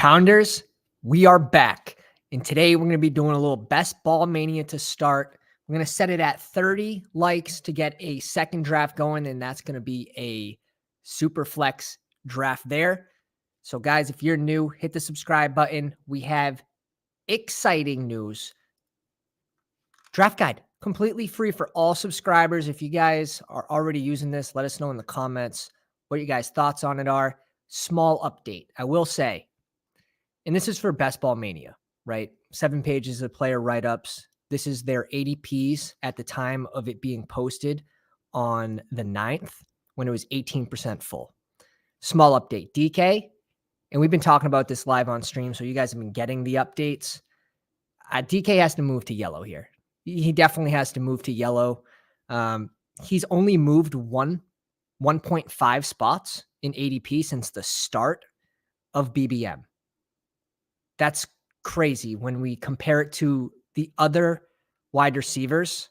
Pounders, we are back. And today we're going to be doing a little best ball mania to start. We're going to set it at 30 likes to get a second draft going, and that's going to be a Superflex draft there. So guys, if you're new, hit the subscribe button. We have exciting news. Draft guide, completely free for all subscribers. If you guys are already using this, let us know in the comments what you guys' thoughts on it are. Small update, I will say, and this is for Best Ball Mania, right? 7 pages of player write-ups. This is their ADPs at the time of it being posted on the 9th when it was 18% full. Small update, DK, and we've been talking about this live on stream, so you guys have been getting the updates. DK has to move to yellow here. He definitely has to move to yellow. He's only moved 1.5 spots in ADP since the start of BBM. That's crazy when we compare it to the other wide receivers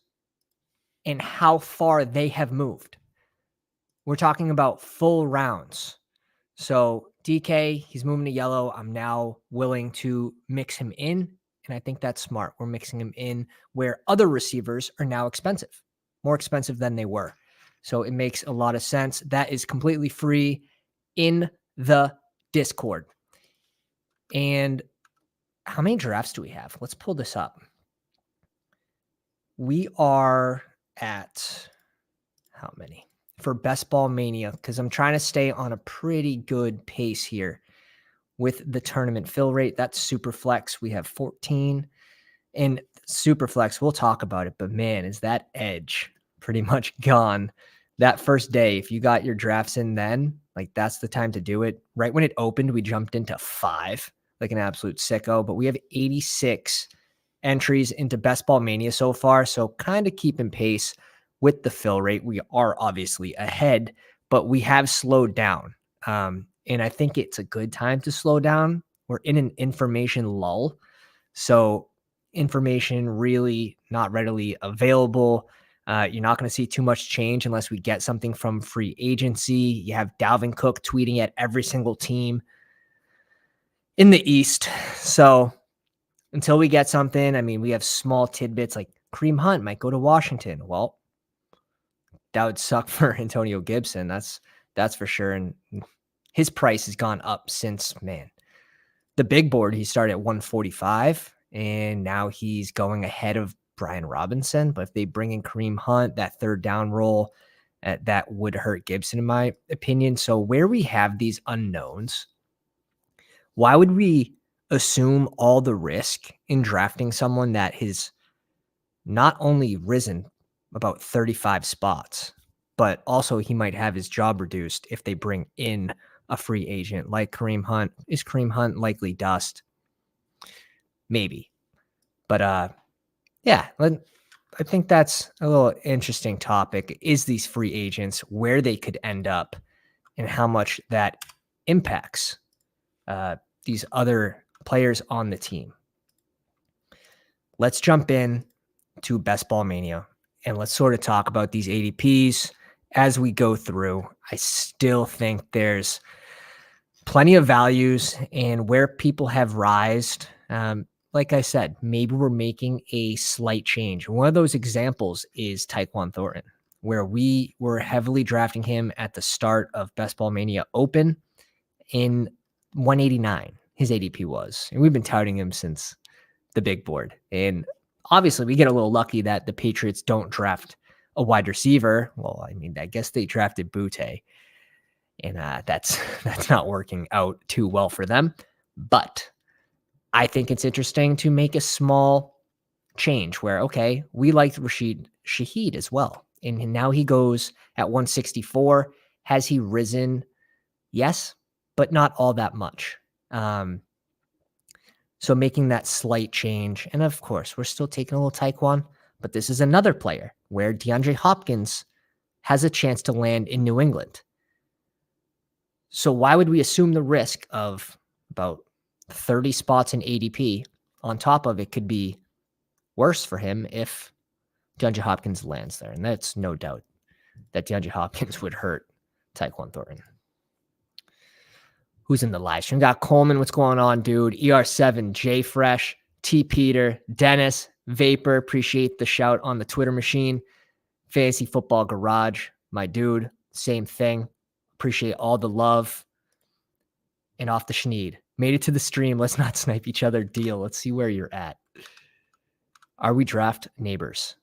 and how far they have moved. We're talking about full rounds. So DK, he's moving to yellow. I'm now willing to mix him in, and I think that's smart. We're mixing him in where other receivers are now expensive, more expensive than they were. So it makes a lot of sense. That is completely free in the Discord. And how many drafts do we have? Let's pull this up. We are at how many for Best Ball Mania? Because I'm trying to stay on a pretty good pace here with the tournament fill rate. That's Superflex. We have 14. And Superflex, we'll talk about it, but man, is that edge pretty much gone that first day. If you got your drafts in then, like that's the time to do it. Right when it opened, we jumped into 5. Like an absolute sicko, but we have 86 entries into Best Ball Mania so far. So kind of keeping pace with the fill rate. We are obviously ahead, but we have slowed down. And I think it's a good time to slow down. We're in an information lull. So information really not readily available. You're not going to see too much change unless we get something from free agency. You have Dalvin Cook tweeting at every single team in the East. So until we get something, I mean, we have small tidbits like Kareem Hunt might go to Washington. Well, that would suck for Antonio Gibson. That's for sure. And his price has gone up since, man, the big board. He started at 145 and now he's going ahead of Brian Robinson. But if they bring in Kareem Hunt, that third down role, that would hurt Gibson in my opinion. So where we have these unknowns, why would we assume all the risk in drafting someone that has not only risen about 35 spots, but also he might have his job reduced if they bring in a free agent like Kareem Hunt? Is Kareem Hunt likely dust? Maybe. But yeah, I think that's a little interesting topic, is these free agents, where they could end up and how much that impacts these other players on the team. Let's jump in to Best Ball Mania and let's sort of talk about these ADPs as we go through. I still think there's plenty of values and where people have rised. Like I said, maybe we're making a slight change. One of those examples is Tyquan Thornton, where we were heavily drafting him at the start of Best Ball Mania Open in 189. His ADP was, and we've been touting him since the big board. And obviously we get a little lucky that the Patriots don't draft a wide receiver. Well, I mean, I guess they drafted Butte, and that's not working out too well for them. But I think it's interesting to make a small change where, okay, we liked Rashid Shaheed as well. And now he goes at 164. Has he risen? Yes, but not all that much. So making that slight change. And of course, we're still taking a little Tyquan, but this is another player where DeAndre Hopkins has a chance to land in New England. So why would we assume the risk of about 30 spots in ADP on top of it could be worse for him if DeAndre Hopkins lands there? And that's no doubt that DeAndre Hopkins would hurt Tyquan Thornton. Who's in the live stream? We got Coleman. What's going on, dude? ER7, J Fresh, T Peter, Dennis, Vapor. Appreciate the shout on the Twitter machine. Fantasy Football Garage, my dude. Same thing. Appreciate all the love. And off the Schneed. Made it to the stream. Let's not snipe each other. Deal. Let's see where you're at. Are we draft neighbors?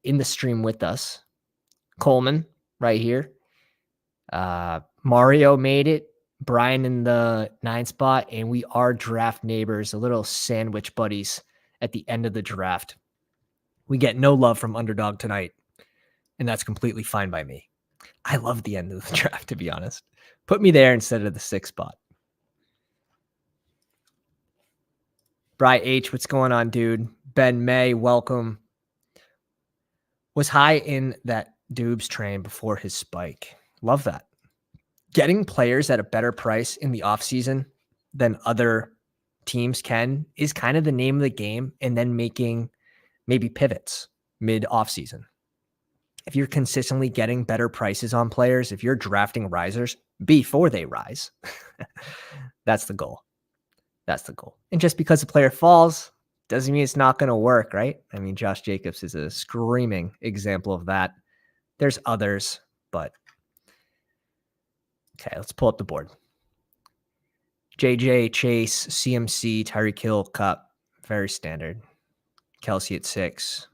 In the stream with us, Coleman right here. Mario made it. Brian in the 9 spot, and we are draft neighbors, a little sandwich buddies at the end of the draft. We get no love from Underdog tonight, and that's completely fine by me. I love the end of the draft, to be honest. Put me there instead of the 6th spot. Bri H, what's going on, dude? Ben May, welcome. Was high in that Dubes train before his spike. Love that. Getting players at a better price in the offseason than other teams can is kind of the name of the game, and then making maybe pivots mid offseason. If you're consistently getting better prices on players, if you're drafting risers before they rise, that's the goal. That's the goal. And just because a player falls doesn't mean it's not going to work, right? I mean, Josh Jacobs is a screaming example of that. There's others, but okay, let's pull up the board. JJ, Chase, CMC, Tyreek Hill, Cup, very standard. Kelsey at 6.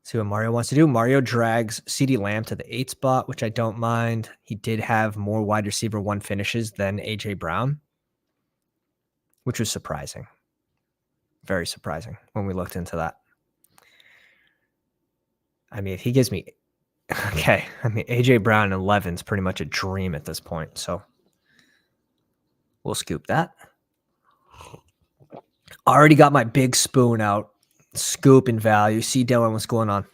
See what Mario wants to do. Mario drags CeeDee Lamb to the 8 spot, which I don't mind. He did have more wide receiver 1 finishes than AJ Brown, which was surprising. Very surprising when we looked into that. I mean, if he gives me, okay, I mean, AJ Brown 11 is pretty much a dream at this point. So we'll scoop that. Already got my big spoon out. Scoop in value. See, Dylan, what's going on?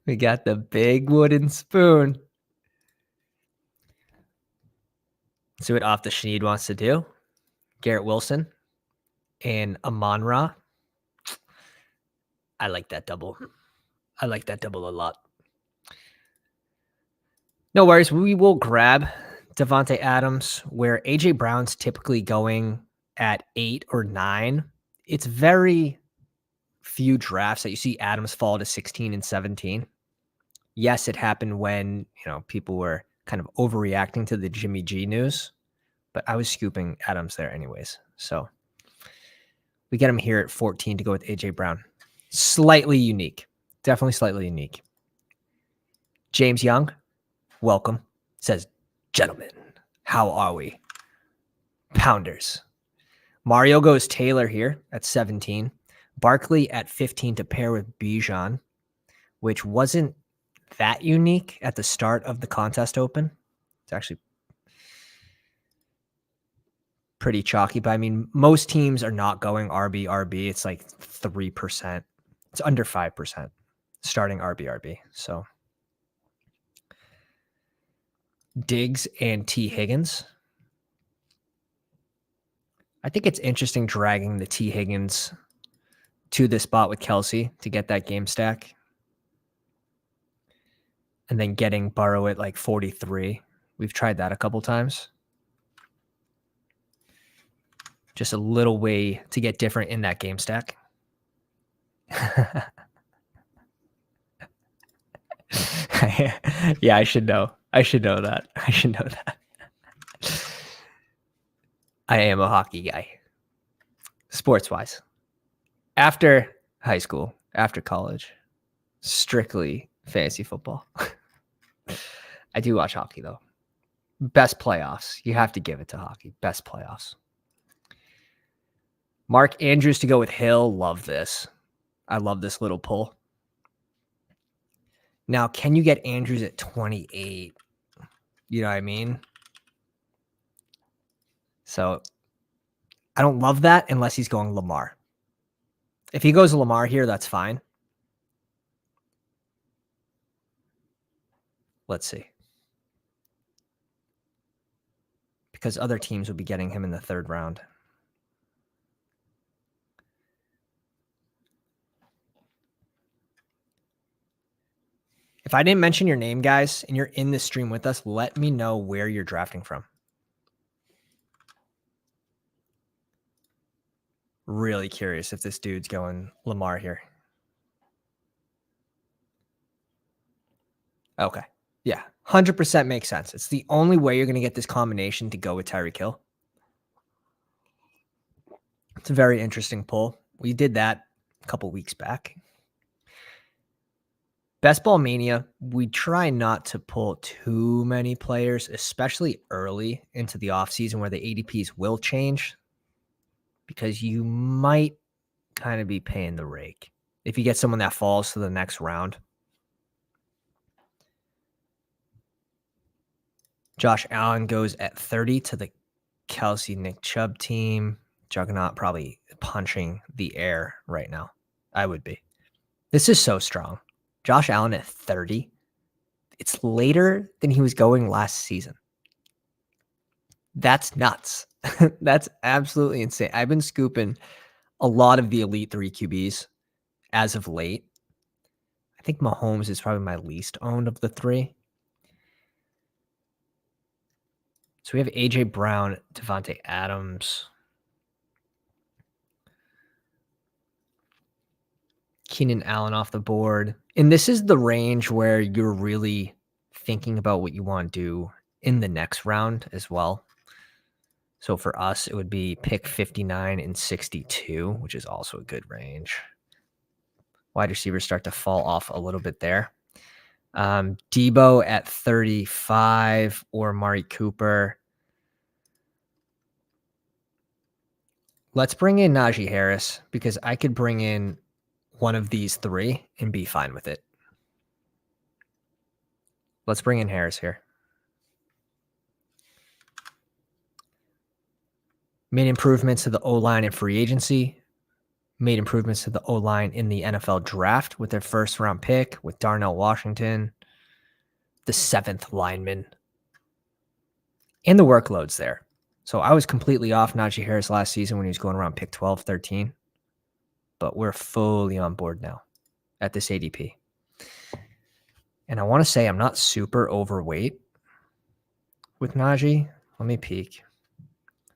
We got the big wooden spoon. See what Off the Schneed wants to do. Garrett Wilson and Amon-Ra. I like that double. I like that double a lot. No worries. We will grab Devontae Adams, where AJ Brown's typically going at 8 or 9. It's very few drafts that you see Adams fall to 16 and 17. Yes, it happened when, people were kind of overreacting to the Jimmy G news, but I was scooping Adams there anyways. So we get him here at 14 to go with AJ Brown. Slightly unique. Definitely slightly unique. James Young, welcome. Says, gentlemen, how are we? Pounders. Mario goes Taylor here at 17. Barkley at 15 to pair with Bijan, which wasn't that unique at the start of the contest open. It's actually pretty chalky, but I mean, most teams are not going RB. It's like 3%. It's under 5% starting RB. So Diggs and T. Higgins. I think it's interesting dragging the T. Higgins to this spot with Kelsey to get that game stack. And then getting Burrow at like 43. We've tried that a couple times. Just a little way to get different in that game stack. Yeah, I should know. I should know that. I am a hockey guy. Sports-wise. After high school, after college, strictly fantasy football. I do watch hockey, though. Best playoffs. You have to give it to hockey. Best playoffs. Mark Andrews to go with Hill. Love this. I love this little pull. Now, can you get Andrews at 28? You know what I mean? So I don't love that unless he's going Lamar. If he goes Lamar here, that's fine. Let's see. Because other teams would be getting him in the 3rd round. If I didn't mention your name, guys, and you're in this stream with us, let me know where you're drafting from. Really curious if this dude's going Lamar here. Okay. Yeah, 100% makes sense. It's the only way you're going to get this combination to go with Tyreek Hill. It's a very interesting pull. We did that a couple weeks back. Best Ball Mania, we try not to pull too many players, especially early into the offseason where the ADPs will change, because you might kind of be paying the rake if you get someone that falls to the next round. Josh Allen goes at 30 to the Kelsey Nick Chubb team. Juggernaut probably punching the air right now. I would be. This is so strong. Josh Allen at 30. It's later than he was going last season. That's nuts. That's absolutely insane. I've been scooping a lot of the Elite 3 QBs as of late. I think Mahomes is probably my least owned of the three. So we have A.J. Brown, Devontae Adams, Keenan Allen off the board. And this is the range where you're really thinking about what you want to do in the next round as well. So for us, it would be pick 59 and 62, which is also a good range. Wide receivers start to fall off a little bit there. Debo at 35 or Mari Cooper. Let's bring in Najee Harris because I could bring in one of these three and be fine with it. Let's bring in Harris here. Made improvements to the O-line in free agency. Made improvements to the O-line in the NFL draft with their first round pick with Darnell Washington, the 7th lineman. And the workload's there. So I was completely off Najee Harris last season when he was going around pick 12, 13. But we're fully on board now at this ADP. And I want to say I'm not super overweight with Najee. Let me peek.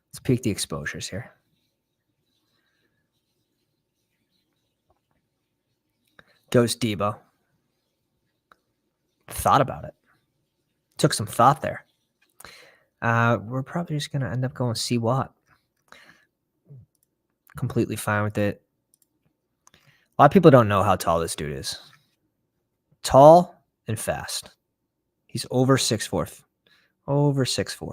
Let's peek the exposures here. Goes Debo. Thought about it. Took some thought there. We're probably just going to end up going C. Watt. Completely fine with it. A lot of people don't know how tall this dude is. Tall and fast. He's over 6'4". Over 6'4".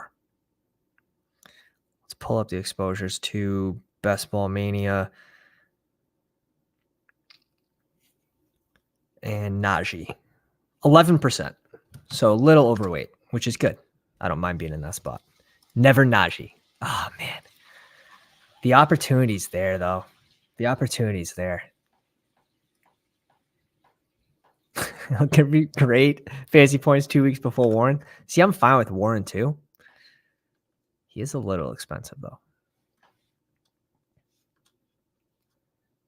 Let's pull up the exposures to Best Ball Mania and Najee. 11%. So a little overweight, which is good. I don't mind being in that spot. Never Najee. Oh, man. The opportunity's there, though. The opportunity's there. It could be great. Fantasy points 2 weeks before Warren. See, I'm fine with Warren, too. He is a little expensive, though.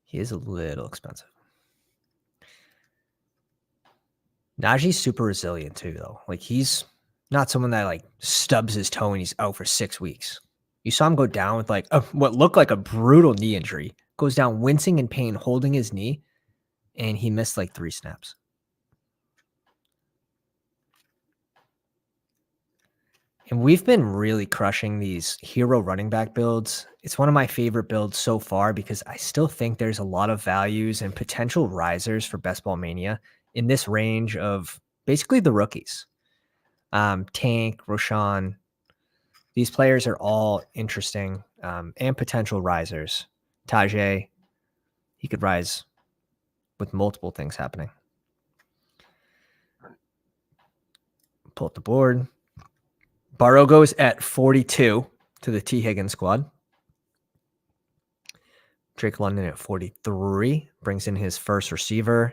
He is a little expensive. Najee's super resilient, too, though. Like, he's not someone that, like, stubs his toe and he's out for 6 weeks. You saw him go down with, like, what looked like a brutal knee injury. Goes down wincing in pain, holding his knee, and he missed, like, 3 snaps. And we've been really crushing these hero running back builds. It's one of my favorite builds so far because I still think there's a lot of values and potential risers for Best Ball Mania in this range of basically the rookies. Tank, Roshan, these players are all interesting and potential risers. Tajay, he could rise with multiple things happening. Pull up the board. Burrow goes at 42 to the T. Higgins squad. Drake London at 43 brings in his first receiver.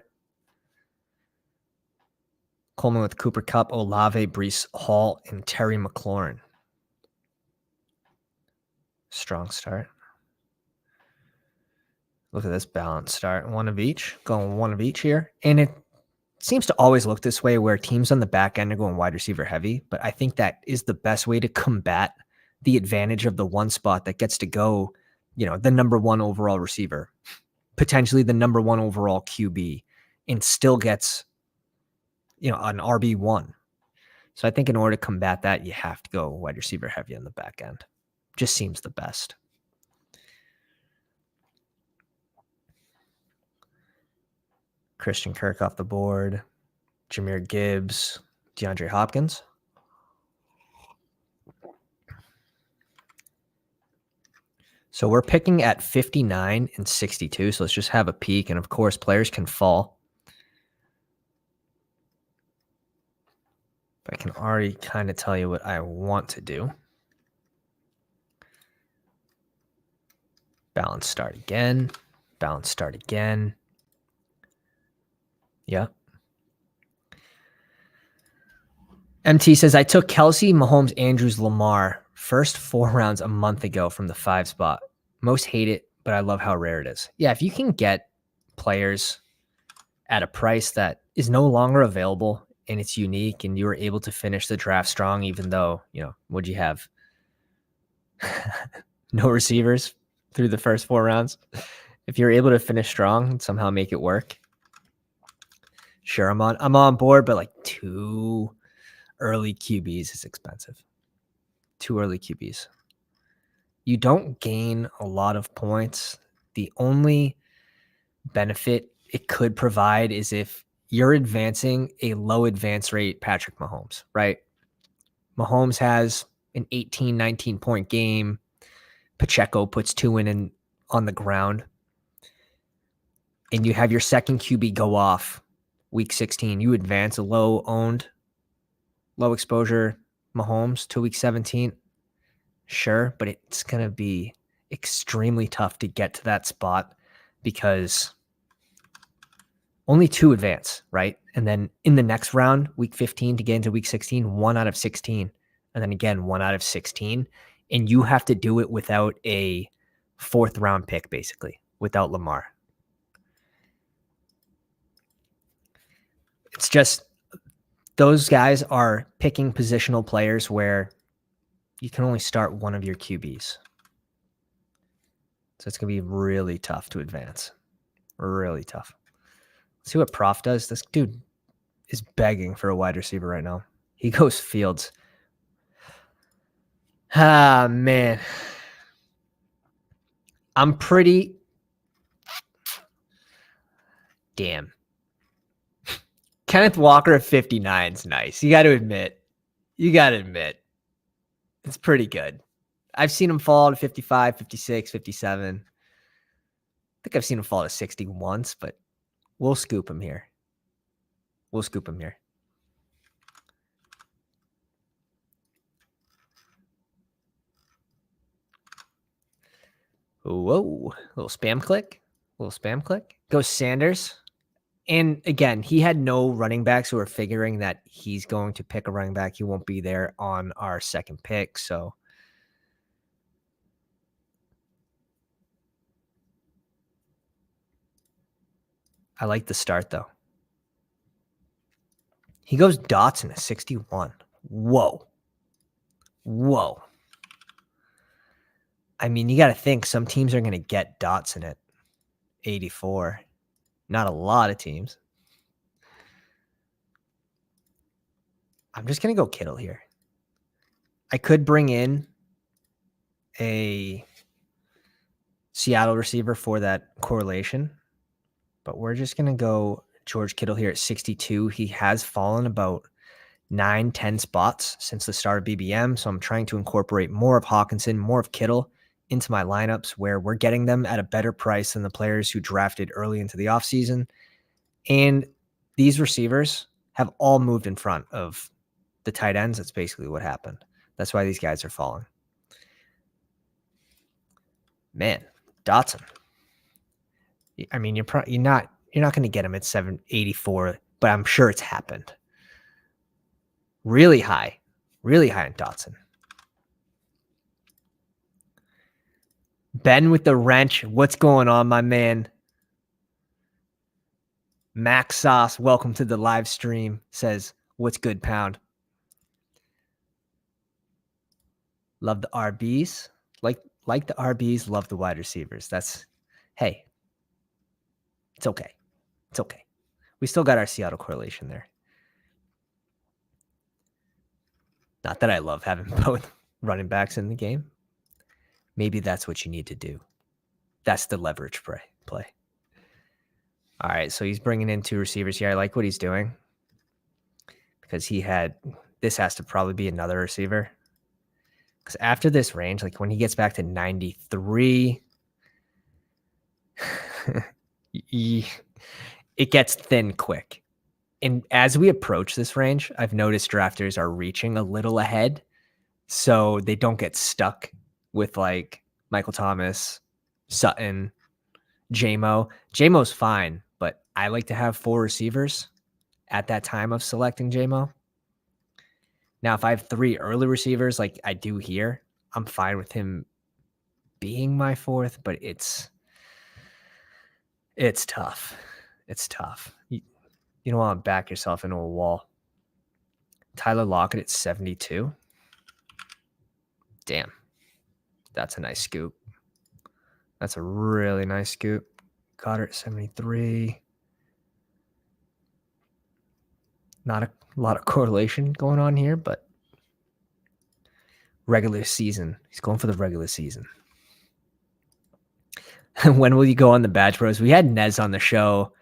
Coleman with Cooper Kupp, Olave, Breece Hall, and Terry McLaurin. Strong start. Look at this balanced start. One of each. Going one of each here. And it's seems to always look this way where teams on the back end are going wide receiver heavy, but I think that is the best way to combat the advantage of the one spot that gets to go, the number one overall receiver, potentially the number one overall QB, and still gets, an RB1. So I think in order to combat that, you have to go wide receiver heavy on the back end. Just seems the best. Christian Kirk off the board. Jahmyr Gibbs. DeAndre Hopkins. So we're picking at 59 and 62. So let's just have a peek. And of course, players can fall. But I can already kind of tell you what I want to do. Balance start again. Balance start again. Yeah. MT says, I took Kelsey, Mahomes, Andrews, Lamar first 4 rounds a month ago from the 5 spot. Most hate it, but I love how rare it is. Yeah, if you can get players at a price that is no longer available and it's unique and you were able to finish the draft strong, even though, what'd you have? No receivers through the first 4 rounds. If you're able to finish strong and somehow make it work, sure, I'm on board, but like 2 early QBs is expensive. 2 early QBs. You don't gain a lot of points. The only benefit it could provide is if you're advancing a low advance rate Patrick Mahomes, right? Mahomes has an 18, 19 point game. Pacheco puts 2 in on the ground. And you have your second QB go off week 16. You advance a low exposure Mahomes to week 17. Sure, but it's going to be extremely tough to get to that spot because only 2 advance, right? And then in the next round, week 15 to get into week 16, 1 out of 16. And then again, 1 out of 16. And you have to do it without a 4th round pick, basically, without Lamar. It's just those guys are picking positional players where you can only start one of your QBs. So it's going to be really tough to advance. Really tough. Let's see what Prof does. This dude is begging for a wide receiver right now. He goes Fields. Ah, man. I'm pretty... Damn. Kenneth Walker at 59 is nice. You got to admit. It's pretty good. I've seen him fall to 55, 56, 57. I think I've seen him fall to 60 once, but we'll scoop him here. Whoa. Little spam click. Goes Sanders. And again, he had no running backs who are figuring that he's going to pick a running back. He won't be there on our second pick. So I like the start, though. He goes Dotson at 61. Whoa. I mean, you got to think some teams are going to get Dotson at 84. Not a lot of teams. I'm just going to go Kittle here. I could bring in a Seattle receiver for that correlation, but we're just going to go George Kittle here at 62. He has fallen about 9-10 spots since the start of BBM, so I'm trying to incorporate more of Hawkinson, more of Kittle into my lineups where we're getting them at a better price than the players who drafted early into the offseason. And these receivers have all moved in front of the tight ends. That's basically what happened. That's why these guys are falling. Man, Dotson. I mean, you're not going to get him at 784, but I'm sure it's happened. Really high in Dotson. Ben with the wrench. What's going on, my man? Max Sauce, welcome to the live stream, says, what's good, Pound? Love the RBs. Like the RBs, love the wide receivers. Hey, it's okay. It's okay. We still got our Seattle correlation there. Not that I love having both running backs in the game. Maybe that's what you need to do. That's the leverage play. All right, so he's bringing in 2 receivers here. I like what he's doing because this has to probably be another receiver. Because after this range, like when he gets back to 93, it gets thin quick. And as we approach this range, I've noticed drafters are reaching a little ahead so they don't get stuck with like Michael Thomas, Sutton, JMO. JMO's fine, but I like to have 4 receivers at that time of selecting JMO. Now, if I have 3 early receivers like I do here, I'm fine with him being my 4th, but it's tough. It's tough. You don't want to back yourself into a wall. Tyler Lockett at 72. Damn. That's a nice scoop. That's a really nice scoop. Goddard at 73. Not a lot of correlation going on here, but regular season. He's going for the regular season. When will you go on the Badge Bros? We had Nez on the show,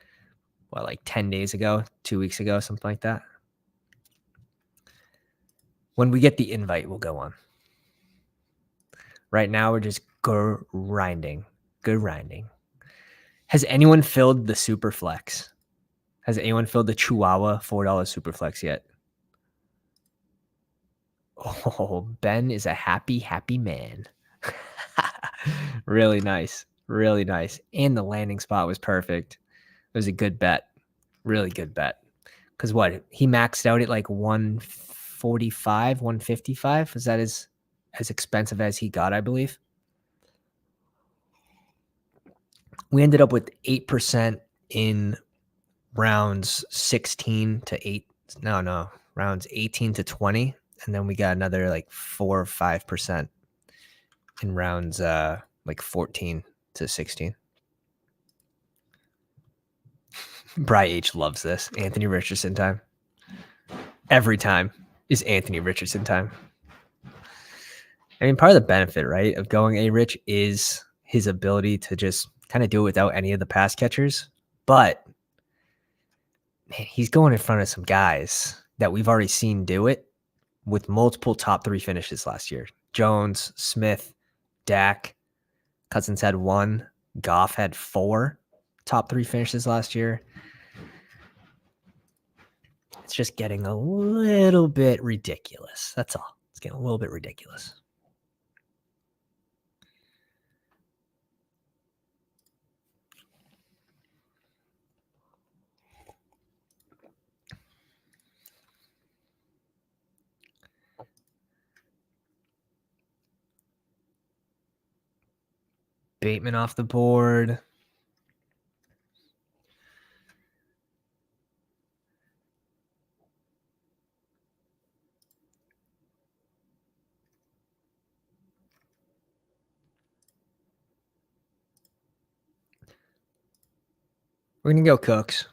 like 10 days ago, 2 weeks ago, something like that. When we get the invite, we'll go on. Right now, we're just grinding. Has anyone filled the Superflex? Has anyone filled the Chihuahua $4 Superflex yet? Oh, Ben is a happy man. Really nice. Really nice. And the landing spot was perfect. It was a good bet. Really good bet. Because what? He maxed out at like 145, 155. Is that as expensive as he got, I believe? We ended up with 8% in rounds 16 to 8. No, rounds 18 to 20. And then we got another like 4 or 5% in rounds like 14 to 16. Bry H loves this. Anthony Richardson time. Every time is Anthony Richardson time. I mean, part of the benefit, right, of going A-Rich is his ability to just kind of do it without any of the pass catchers. But, man, he's going in front of some guys that we've already seen do it with multiple top 3 finishes last year. Jones, Smith, Dak. Cousins had 1. Goff had 4 top 3 finishes last year. It's just getting a little bit ridiculous. That's all. It's getting a little bit ridiculous. Bateman off the board. We're going to go Cooks.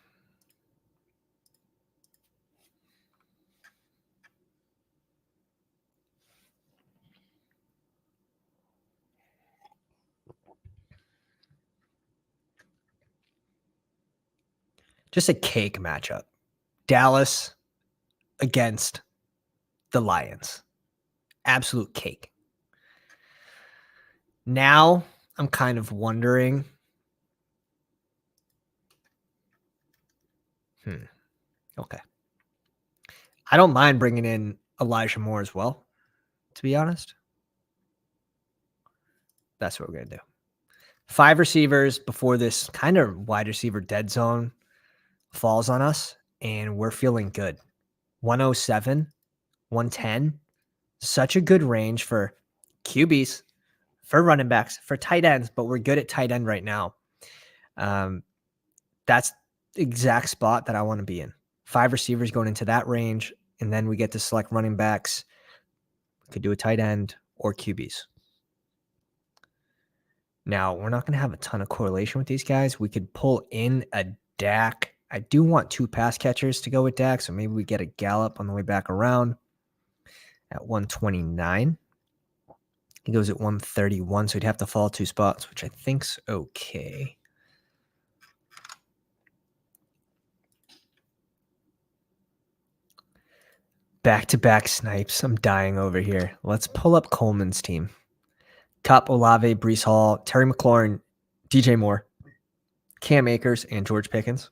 Just a cake matchup. Dallas against the Lions. Absolute cake. Now I'm kind of wondering. Okay. I don't mind bringing in Elijah Moore as well, to be honest. That's what we're going to do. 5 receivers before this kind of wide receiver dead zone falls on us, and we're feeling good. 107, 110. Such a good range for QBs, for running backs, for tight ends, but we're good at tight end right now. That's exact spot that I want to be in. 5 receivers going into that range, and then we get to select running backs. We could do a tight end or QBs. Now, we're not going to have a ton of correlation with these guys. We could pull in a Dak. I do want 2 pass catchers to go with Dak, so maybe we get a Gallup on the way back around at 129. He goes at 131, so he'd have to fall 2 spots, which I think's okay. Back-to-back snipes. I'm dying over here. Let's pull up Coleman's team. Cup, Olave, Breece Hall, Terry McLaurin, DJ Moore, Cam Akers, and George Pickens.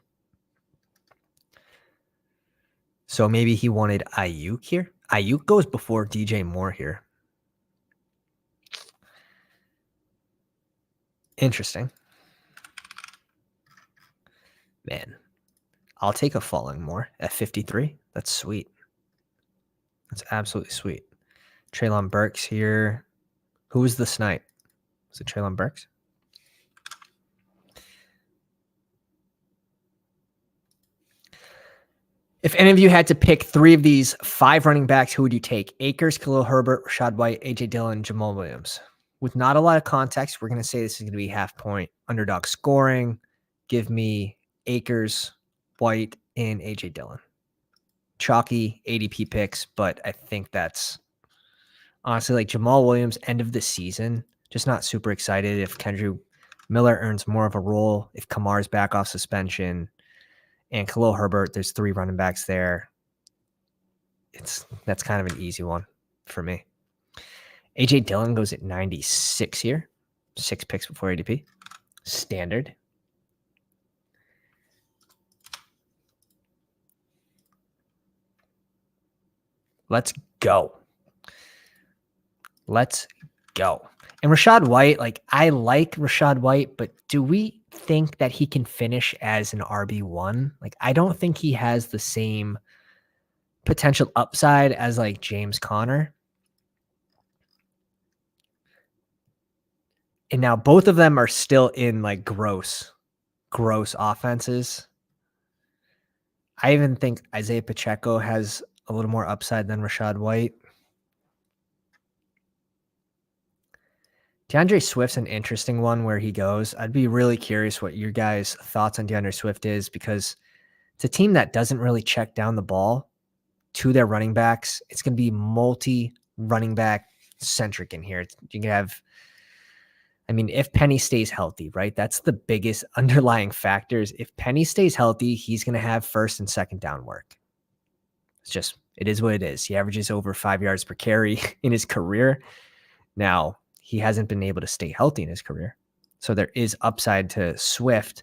So maybe he wanted Ayuk here. Ayuk goes before DJ Moore here. Interesting. Man, I'll take a falling Moore at 53. That's sweet. That's absolutely sweet. Treylon Burks here. Who was the snipe? Was it Treylon Burks? If any of you had to pick 3 of these 5 running backs, who would you take? Akers, Khalil Herbert, Rashad White, AJ Dillon, Jamal Williams. With not a lot of context, we're going to say this is going to be half point underdog scoring. Give me Akers, White, and AJ Dillon. Chalky ADP picks, but I think that's honestly like Jamal Williams, end of the season. Just not super excited if Kendrick Miller earns more of a role, if Kamar's back off suspension, and Khalil Herbert, there's 3 running backs there. That's kind of an easy one for me. AJ Dillon goes at 96 here. 6 picks before ADP. Standard. Let's go. Let's go. And Rashad White, like I like Rashad White, but do we think that he can finish as an RB1? Like I don't think he has the same potential upside as like James Conner. And now both of them are still in like gross offenses. I even think Isaiah Pacheco has a little more upside than Rashad White. DeAndre Swift's an interesting one where he goes. I'd be really curious what your guys' thoughts on DeAndre Swift is, because it's a team that doesn't really check down the ball to their running backs. It's going to be multi-running back centric in here. You can have, I mean, if Penny stays healthy, right? That's the biggest underlying factors. If Penny stays healthy, he's going to have first and second down work. It is what it is. He averages over 5 yards per carry in his career. Now, he hasn't been able to stay healthy in his career. So there is upside to Swift.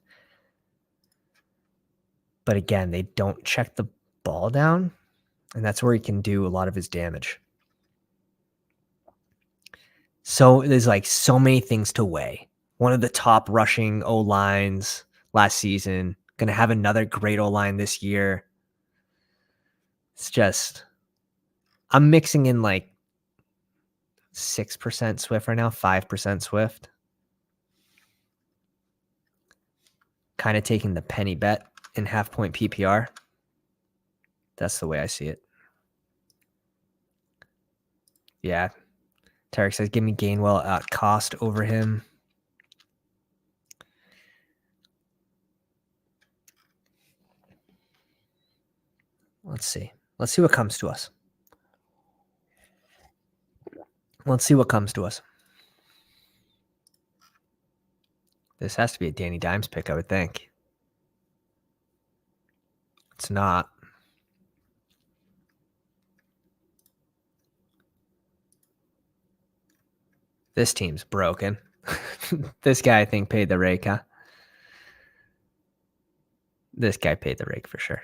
But again, they don't check the ball down, and that's where he can do a lot of his damage. So there's like so many things to weigh. One of the top rushing O-lines last season, going to have another great O-line this year. It's just, I'm mixing in like 6% Swift right now, 5% Swift. Kind of taking the penny bet in half point PPR. That's the way I see it. Yeah. Tarek says, give me Gainwell at cost over him. Let's see. Let's see what comes to us. Let's see what comes to us. This has to be a Danny Dimes pick, I would think. It's not. This team's broken. This guy, I think, paid the rake, huh? This guy paid the rake for sure.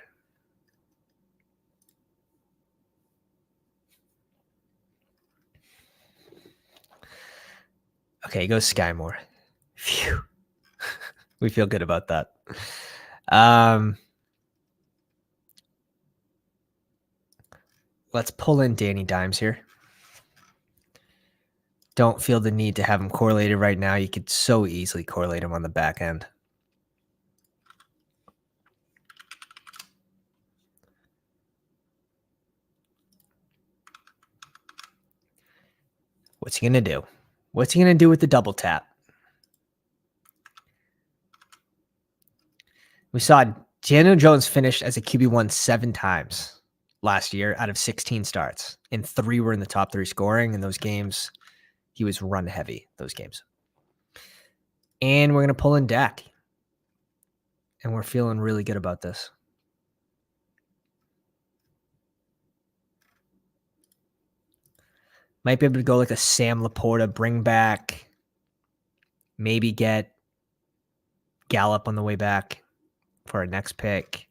Okay, go Sky Moore. Phew. We feel good about that. Let's pull in Danny Dimes here. Don't feel the need to have him correlated right now. You could so easily correlate him on the back end. What's he going to do? What's he going to do with the double tap? We saw Daniel Jones finished as a QB1 7 times last year out of 16 starts, and 3 were in the top 3 scoring. In those games, he was run heavy, those games. And we're going to pull in Dak. And we're feeling really good about this. Might be able to go like a Sam Laporta, bring back, maybe get Gallup on the way back for our next pick.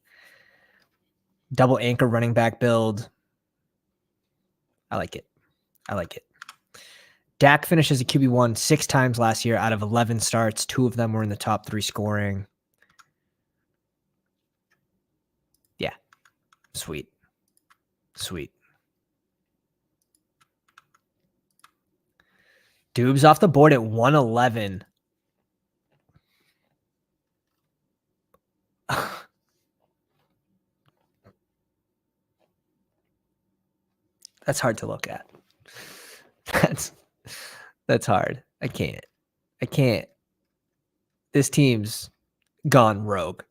Double anchor running back build. I like it. I like it. Dak finished as a QB1 6 times last year out of 11 starts. 2 of them were in the top 3 scoring. Yeah. Sweet. Sweet. Dubes off the board at 111. That's hard to look at. That's hard. I can't. This team's gone rogue.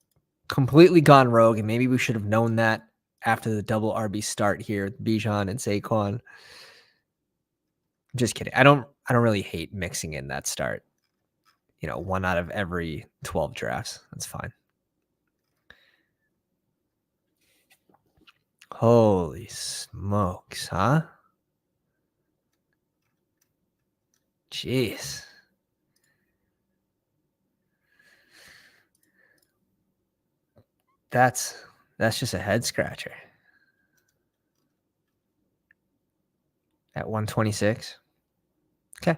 Completely gone rogue, and maybe we should have known that after the double RB start here with Bijan and Saquon. Just kidding. I don't really hate mixing in that start. 1 out of every 12 drafts. That's fine. Holy smokes, huh? Jeez. That's just a head scratcher. At 126. Okay.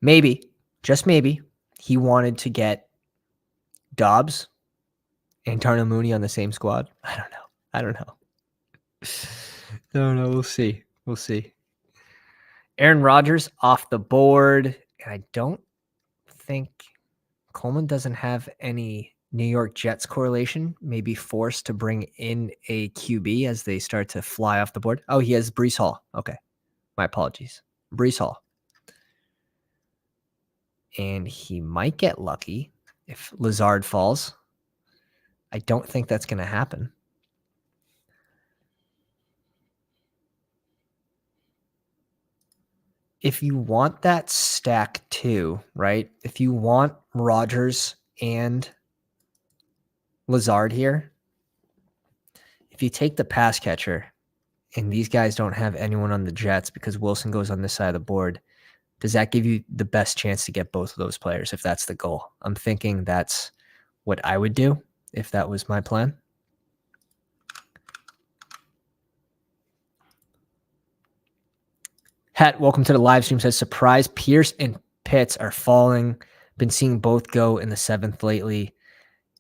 Maybe, just maybe, he wanted to get Dobbs and Darnell Mooney on the same squad. I don't know. No, we'll see. Aaron Rodgers off the board. And I don't think Coleman doesn't have any New York Jets correlation. Maybe forced to bring in a QB as they start to fly off the board. Oh, he has Breece Hall. Okay. My apologies. Breece Hall. And he might get lucky if Lazard falls. I don't think that's going to happen. If you want that stack too, right? If you want Rodgers and Lazard here, if you take the pass catcher and these guys don't have anyone on the Jets because Wilson goes on this side of the board, does that give you the best chance to get both of those players if that's the goal? I'm thinking that's what I would do if that was my plan. Hat, welcome to the live stream, says, surprise, Pierce and Pitts are falling. Been seeing both go in the 7th lately.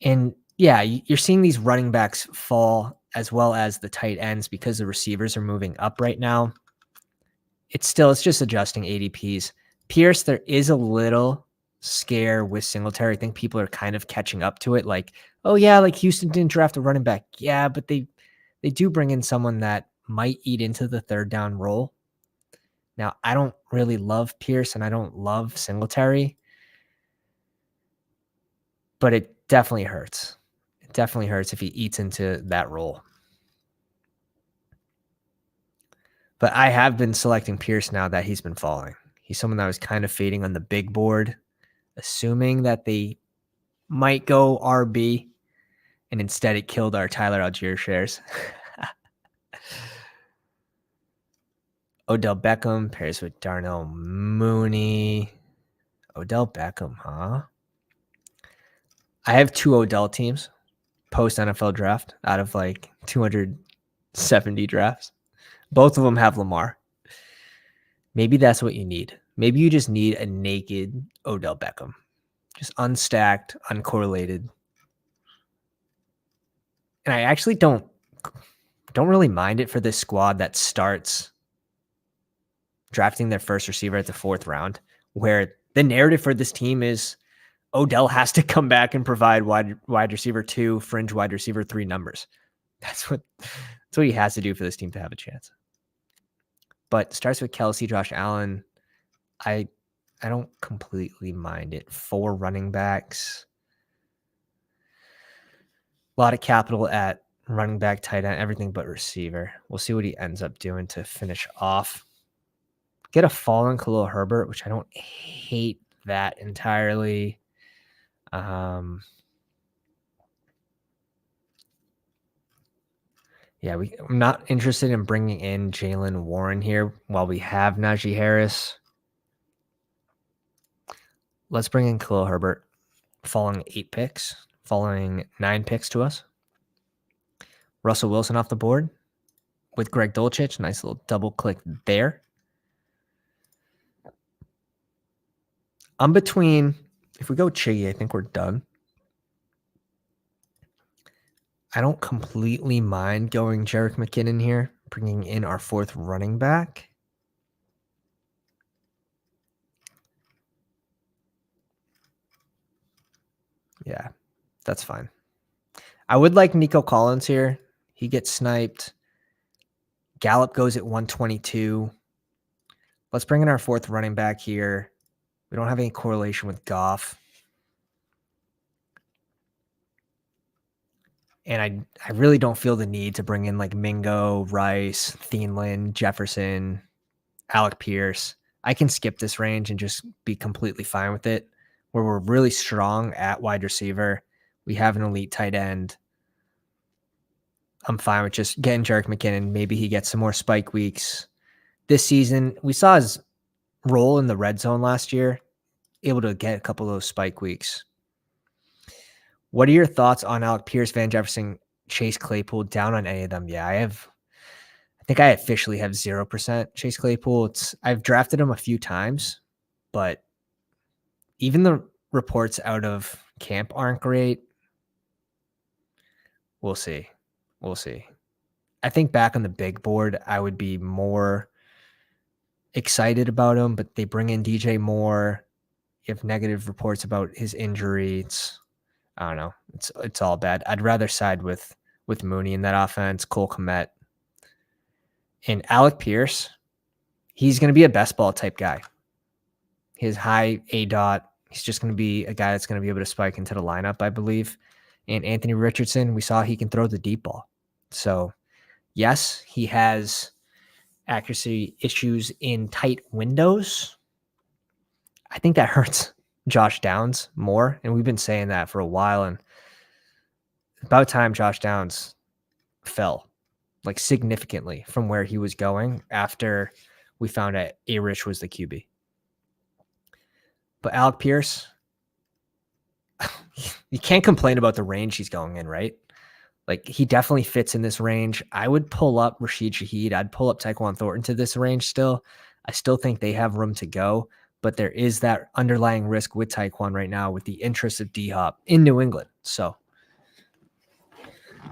And yeah, you're seeing these running backs fall as well as the tight ends because the receivers are moving up right now. It's just adjusting ADPs. Pierce, there is a little scare with Singletary. I think people are kind of catching up to it. Like, oh yeah, like Houston didn't draft a running back. Yeah, but they do bring in someone that might eat into the 3rd down role. Now, I don't really love Pierce and I don't love Singletary, but it definitely hurts. It definitely hurts if he eats into that role. But I have been selecting Pierce now that he's been falling. He's someone that I was kind of fading on the big board, assuming that they might go RB, and instead it killed our Tyler Algier shares. Odell Beckham pairs with Darnell Mooney. Odell Beckham, huh? I have 2 Odell teams post NFL draft out of like 270 drafts. Both of them have Lamar. Maybe that's what you need. Maybe you just need a naked Odell Beckham. Just unstacked, uncorrelated. And I actually don't really mind it for this squad that starts drafting their first receiver at the 4th round, where the narrative for this team is Odell has to come back and provide wide receiver 2, fringe wide receiver 3 numbers. That's what he has to do for this team to have a chance. but starts with Kelsey, Josh Allen. I don't completely mind it. 4 running backs. A lot of capital at running back, tight end, everything but receiver. We'll see what he ends up doing to finish off. Get a fallen Khalil Herbert, which I don't hate that entirely. Yeah, I'm not interested in bringing in Jalen Warren here while we have Najee Harris. Let's bring in Khalil Herbert, following 8 picks, following 9 picks to us. Russell Wilson off the board with Greg Dulcich. Nice little double click there. I'm between, if we go Chiggy, I think we're done. I don't completely mind going Jerick McKinnon here, bringing in our 4th running back. Yeah, that's fine. I would like Nico Collins here. He gets sniped. Gallup goes at 122. Let's bring in our 4th running back here. We don't have any correlation with Goff. And I really don't feel the need to bring in like Mingo, Rice, Thielen, Jefferson, Alec Pierce. I can skip this range and just be completely fine with it. Where we're really strong at wide receiver. We have an elite tight end. I'm fine with just getting Jerick McKinnon. Maybe he gets some more spike weeks. This season, we saw his role in the red zone last year, able to get a couple of those spike weeks. What are your thoughts on Alec Pierce, Van Jefferson, Chase Claypool, down on any of them? Yeah, I think I officially have 0% Chase Claypool. I've drafted him a few times, but even the reports out of camp aren't great. We'll see. I think back on the big board, I would be more excited about him, but they bring in DJ Moore. You have negative reports about his injury. I don't know. It's all bad. I'd rather side with Mooney in that offense, Cole Kmet. And Alec Pierce, he's going to be a best ball type guy. His high ADOT, he's just going to be a guy that's going to be able to spike into the lineup, I believe. And Anthony Richardson, we saw he can throw the deep ball. So, yes, he has accuracy issues in tight windows. I think that hurts Josh Downs more, and we've been saying that for a while, and about time Josh Downs fell like significantly from where he was going after we found out A-Rich was the QB. But Alec Pierce, you can't complain about the range he's going in, right? Like, he definitely fits in this range. I would pull up Rashid Shaheed. I'd pull up Tyquan Thornton to this range still. I still think they have room to go, but there is that underlying risk with Tyquan right now with the interest of D-Hop in New England. So,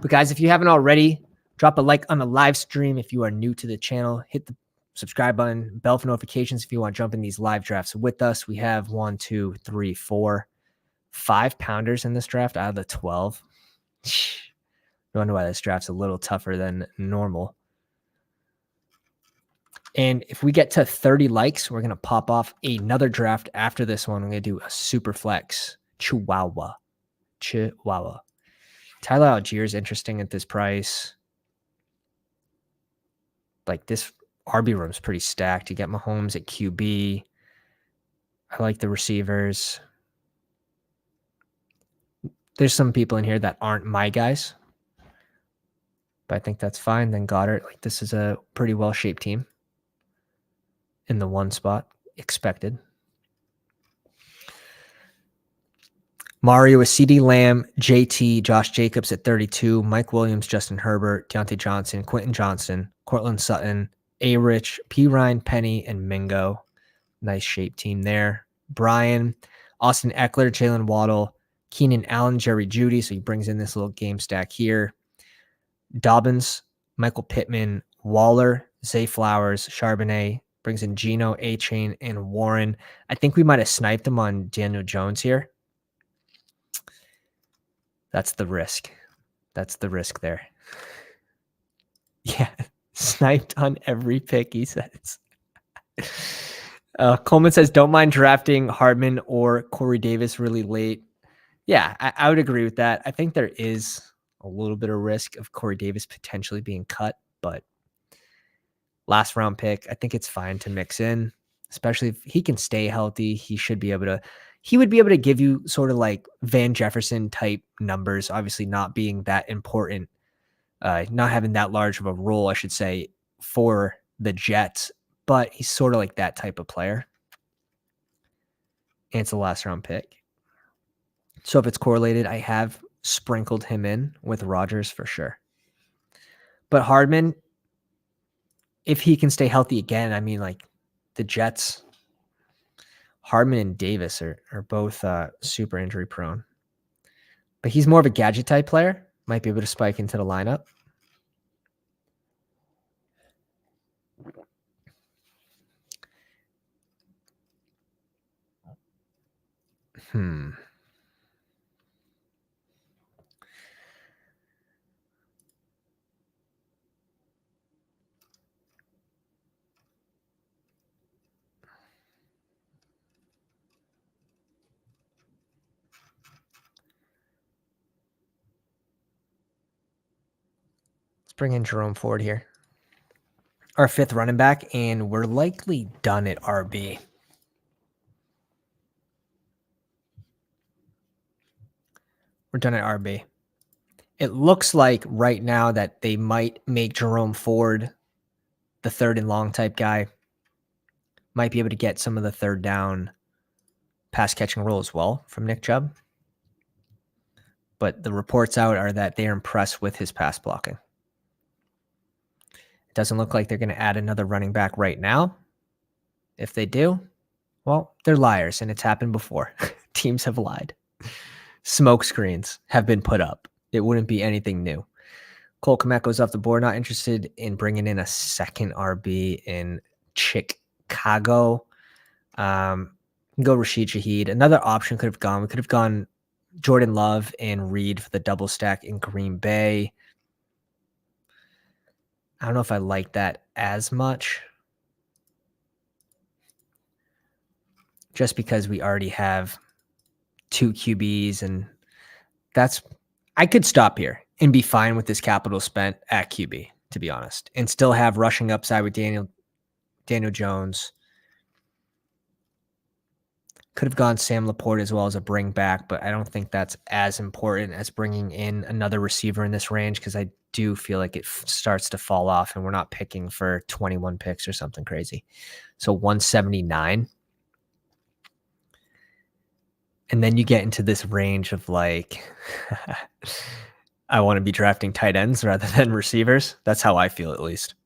but guys, if you haven't already, drop a like on the live stream. If you are new to the channel, hit the subscribe button, bell for notifications if you want to jump in these live drafts with us. We have 5 pounders in this draft out of the 12. No wonder why this draft's a little tougher than normal. And if we get to 30 likes, we're going to pop off another draft after this one. We're going to do a Superflex Chihuahua. Tyler Algier is interesting at this price. Like, this RB room's pretty stacked. You get Mahomes at QB. I like the receivers. There's some people in here that aren't my guys, but I think that's fine. Then Goddard, like, this is a pretty well-shaped team in the 1 spot, expected. Mario with CeeDee Lamb, JT, Josh Jacobs at 32, Mike Williams, Justin Herbert, Deontay Johnson, Quentin Johnson, Cortland Sutton, A-Rich, P. Ryan, Penny, and Mingo. Nice shaped team there. Brian, Austin Eckler, Jalen Waddle, Keenan Allen, Jerry Jeudy. So he brings in this little game stack here. Dobbins, Michael Pittman, Waller, Zay Flowers, Charbonnet, brings in Geno, A-Chain, and Warren. I think we might have sniped him on Daniel Jones here. That's the risk. That's the risk there. Yeah, Sniped on every pick, he says. Coleman says, don't mind drafting Hardman or Corey Davis really late. Yeah, I would agree with that. I think there is a little bit of risk of Corey Davis potentially being cut, but last round pick, I think it's fine to mix in, especially if he can stay healthy. He would be able to give you sort of like Van Jefferson type numbers, obviously not being that important, not having that large of a role, I should say, for the Jets, but he's sort of like that type of player. And it's a last round pick. So if it's correlated, I have sprinkled him in with Rodgers for sure. But Hardman, if he can stay healthy again, I mean, like the Jets, Hardman and Davis are both super injury prone. But he's more of a gadget type player. Might be able to spike into the lineup. Let's bring in Jerome Ford here. Our fifth running back, and we're likely done at RB. We're done at RB. It looks like right now that they might make Jerome Ford the third and long type guy. Might be able to get some of the third down pass catching role as well from Nick Chubb. But the reports out are that they're impressed with his pass blocking. It doesn't look like they're going to add another running back right now. If they do, well, they're liars, and it's happened before. Teams have lied. Smoke screens have been put up. It wouldn't be anything new. Cole Kmet goes off the board. Not interested in bringing in a second RB in Chicago. Go Rashid Shaheed. Another option could have gone. We could have gone Jordan Love and Reed for the double stack in Green Bay. I don't know if I like that as much. Just because we already have two QBs, and I could stop here and be fine with this capital spent at QB, to be honest, and still have rushing upside with Daniel Jones. Could have gone Sam Laporte as well as a bring back, but I don't think that's as important as bringing in another receiver in this range, because I do feel like it starts to fall off and we're not picking for 21 picks or something crazy. So 179. And then you get into this range of like, I want to be drafting tight ends rather than receivers. That's how I feel, at least.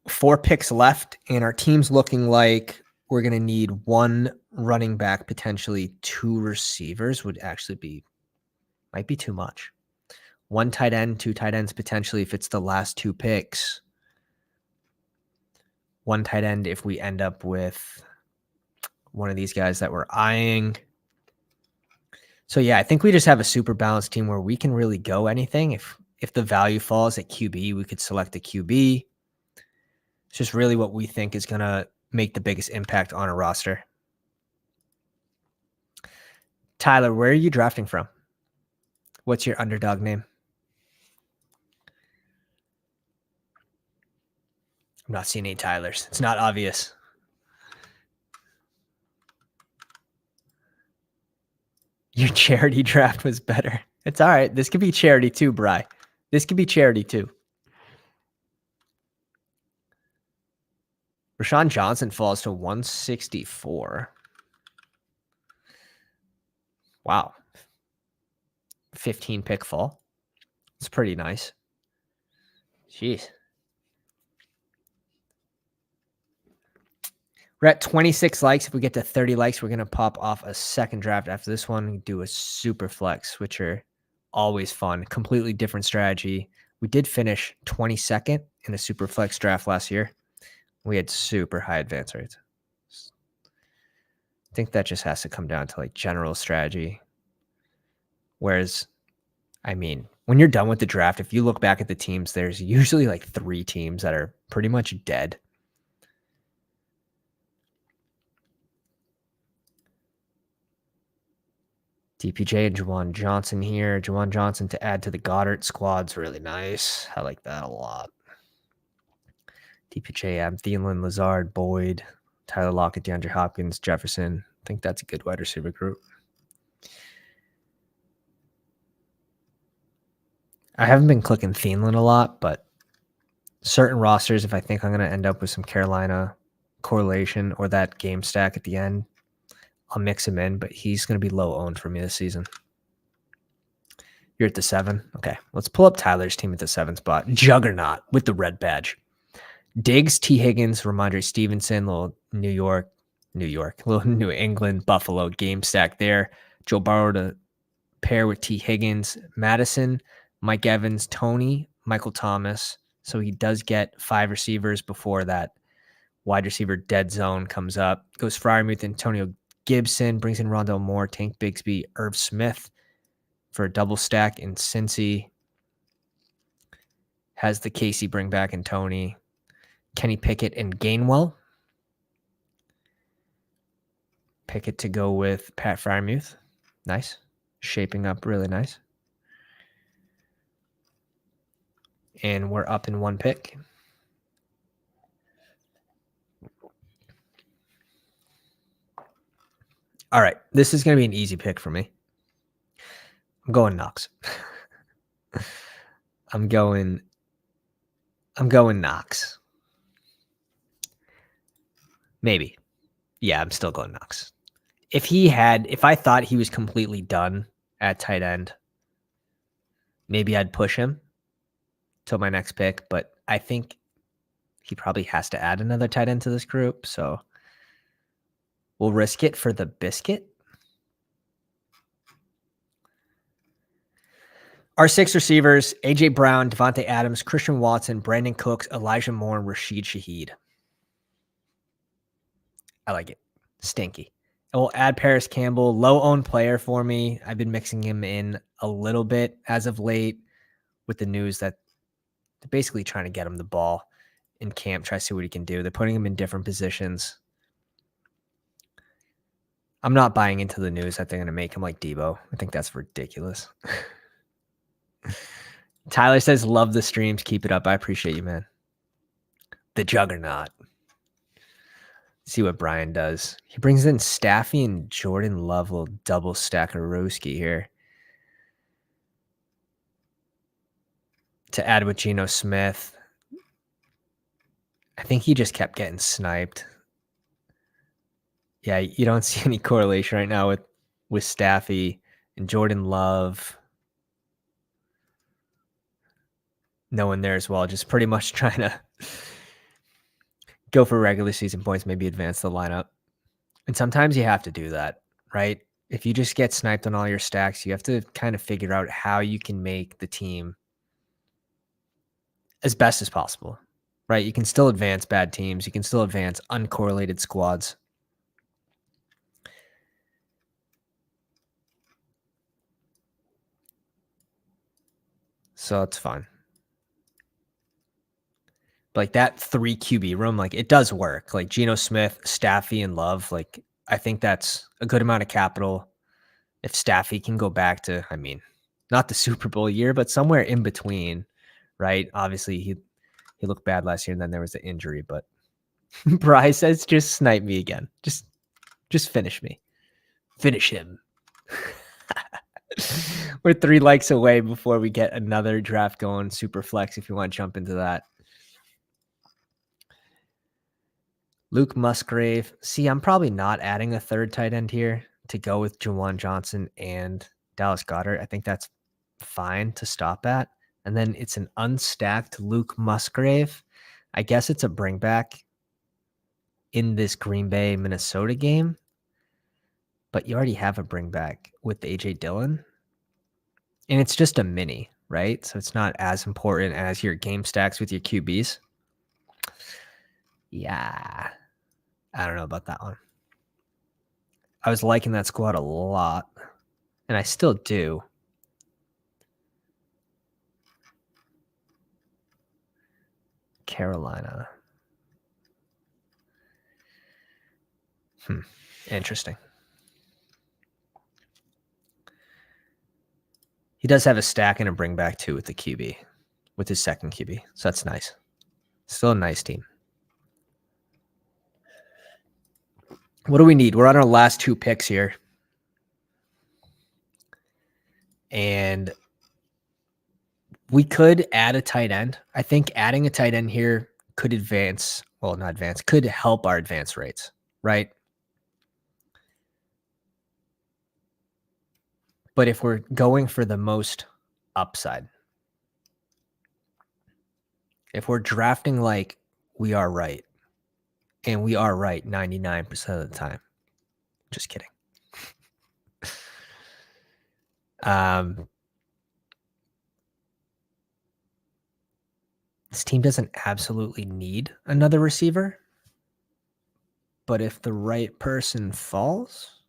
Four picks left, and our team's looking like we're going to need one running back, potentially two receivers might be too much. One tight end, two tight ends potentially if it's the last two picks. One tight end if we end up with one of these guys that we're eyeing. So yeah, I think we just have a super balanced team where we can really go anything. If the value falls at QB, we could select a QB. It's just really what we think is going to make the biggest impact on a roster. Tyler, where are you drafting from? What's your underdog name? I'm not seeing any Tylers. It's not obvious. Your charity draft was better. It's all right. This could be charity too, Bri. This could be charity too. Rashawn Johnson falls to 164. Wow. 15 pick fall. It's pretty nice. Jeez. We're at 26 likes. If we get to 30 likes, we're going to pop off a second draft after this one. We do a Superflex, which are always fun. Completely different strategy. We did finish 22nd in a Superflex draft last year. We had super high advance rates. I think that just has to come down to like general strategy. Whereas, I mean, when you're done with the draft, if you look back at the teams, there's usually like 3 teams that are pretty much dead. DPJ and Juwan Johnson here. Juwan Johnson to add to the Goddard squad's really nice. I like that a lot. DPJ, Adam Thielen, Lazard, Boyd, Tyler Lockett, DeAndre Hopkins, Jefferson. I think that's a good wide receiver group. I haven't been clicking Thielen a lot, but certain rosters, if I think I'm going to end up with some Carolina correlation or that game stack at the end, I'll mix him in, but he's going to be low owned for me this season. You're at the 7. Okay, let's pull up Tyler's team at the 7 spot. Juggernaut with the red badge. Diggs, T. Higgins, Ramondre Stevenson, little New York, little New England, Buffalo game stack there. Joe Burrow to pair with T. Higgins, Madison, Mike Evans, Tony, Michael Thomas. So he does get 5 receivers before that wide receiver dead zone comes up. Goes Freiermuth, Antonio Gibson, brings in Rondell Moore, Tank Bigsby, Irv Smith for a double stack in Cincy. Has the Casey bring back and Tony, Kenny Pickett, and Gainwell. Pickett to go with Pat Freiermuth. Nice. Shaping up really nice. And we're up in 1 pick. All right. This is going to be an easy pick for me. I'm going Knox. I'm going Knox. Maybe. Yeah, I'm still going Knox. If I thought he was completely done at tight end, maybe I'd push him till my next pick, but I think he probably has to add another tight end to this group, so we'll risk it for the biscuit. Our 6 receivers, A.J. Brown, Devontae Adams, Christian Watson, Brandon Cooks, Elijah Moore, and Rashid Shaheed. I like it. Stinky. And we'll add Paris Campbell, low-owned player for me. I've been mixing him in a little bit as of late with the news that they're basically trying to get him the ball in camp, try to see what he can do. They're putting him in different positions. I'm not buying into the news that they're going to make him like Debo. I think that's ridiculous. Tyler says, love the streams. Keep it up. I appreciate you, man. The Juggernaut. See what Brian does. He brings in Staffy and Jordan Love, little double stack of Roski here. To add with Geno Smith. I think he just kept getting sniped. Yeah, you don't see any correlation right now with Staffy and Jordan Love. No one there as well. Just pretty much trying to go for regular season points, maybe advance the lineup. And sometimes you have to do that, right? If you just get sniped on all your stacks, you have to kind of figure out how you can make the team as best as possible, right? You can still advance bad teams. You can still advance uncorrelated squads. So it's fun. Like that 3 QB room, like it does work. Like Geno Smith, Staffy, and Love, like I think that's a good amount of capital. If Staffy can go back to, I mean, not the Super Bowl year, but somewhere in between, right? Obviously, he looked bad last year, and then there was the injury. But Bryce says, "Just snipe me again. Just finish me. Finish him." We're 3 likes away before we get another draft going. Superflex, if you want to jump into that. Luke Musgrave. See, I'm probably not adding a 3rd tight end here to go with Juwan Johnson and Dallas Goedert. I think that's fine to stop at. And then it's an unstacked Luke Musgrave. I guess it's a bring back in this Green Bay, Minnesota game. But you already have a bring back with A.J. Dillon. And it's just a mini, right? So it's not as important as your game stacks with your QBs. Yeah. I don't know about that one. I was liking that squad a lot, and I still do. Carolina. Interesting. He does have a stack and a bring back too with the QB, with his second QB. So that's nice. Still a nice team. What do we need? We're on our last 2 picks here. And we could add a tight end. I think adding a tight end here could could help our advance rates, right? But if we're going for the most upside, if we're drafting like we are right, and we are right 99% of the time, just kidding. This team doesn't absolutely need another receiver, but if the right person falls,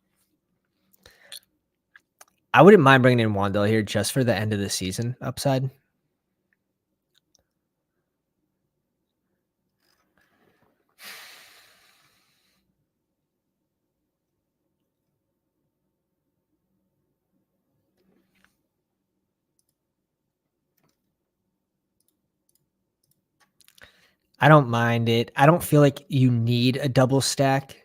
I wouldn't mind bringing in Wandell here just for the end of the season upside. I don't mind it. I don't feel like you need a double stack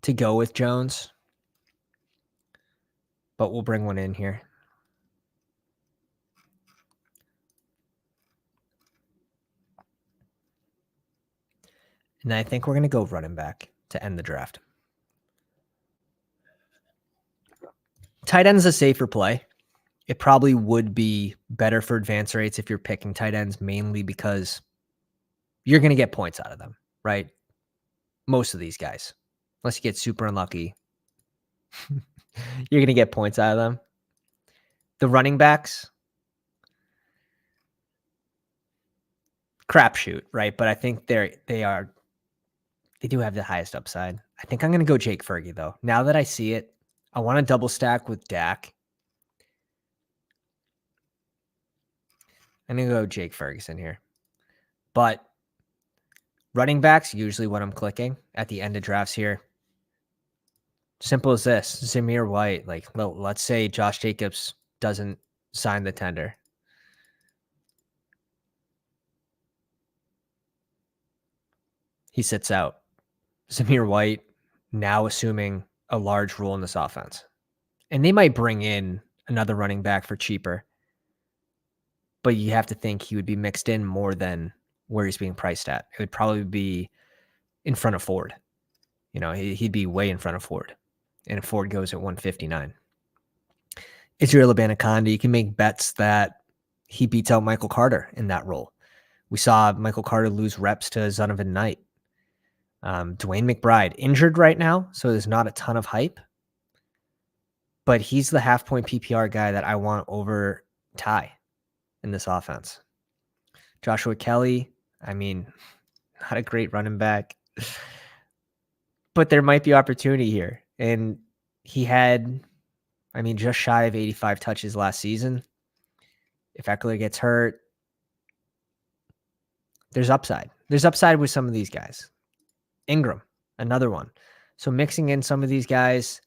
to go with Jones, but we'll bring one in here. And I think we're going to go running back to end the draft. Tight end's a safer play. It probably would be better for advance rates if you're picking tight ends, mainly because you're going to get points out of them, right? Most of these guys, unless you get super unlucky, you're going to get points out of them. The running backs, crapshoot, right? But I think they do have the highest upside. I think I'm going to go Jake Fergie, though. Now that I see it, I want to double stack with Dak. I'm going to go Jake Ferguson here. But running backs, usually what I'm clicking at the end of drafts here. Simple as this. Zamir White. Like, let's say Josh Jacobs doesn't sign the tender. He sits out. Zamir White now assuming a large role in this offense. And they might bring in another running back for cheaper. But you have to think he would be mixed in more than where he's being priced at. It would probably be in front of Ford. You know, he'd be way in front of Ford. And Ford goes at 159. Israel Abanikanda, you can make bets that he beats out Michael Carter in that role. We saw Michael Carter lose reps to Zonovan Knight. Dwayne McBride injured right now, so there's not a ton of hype. But he's the half-point PPR guy that I want over Ty in this offense. Joshua Kelly, I mean, not a great running back. But there might be opportunity here. And he had, just shy of 85 touches last season. If Eckler gets hurt, there's upside. There's upside with some of these guys. Ingram, another one. So mixing in some of these guys,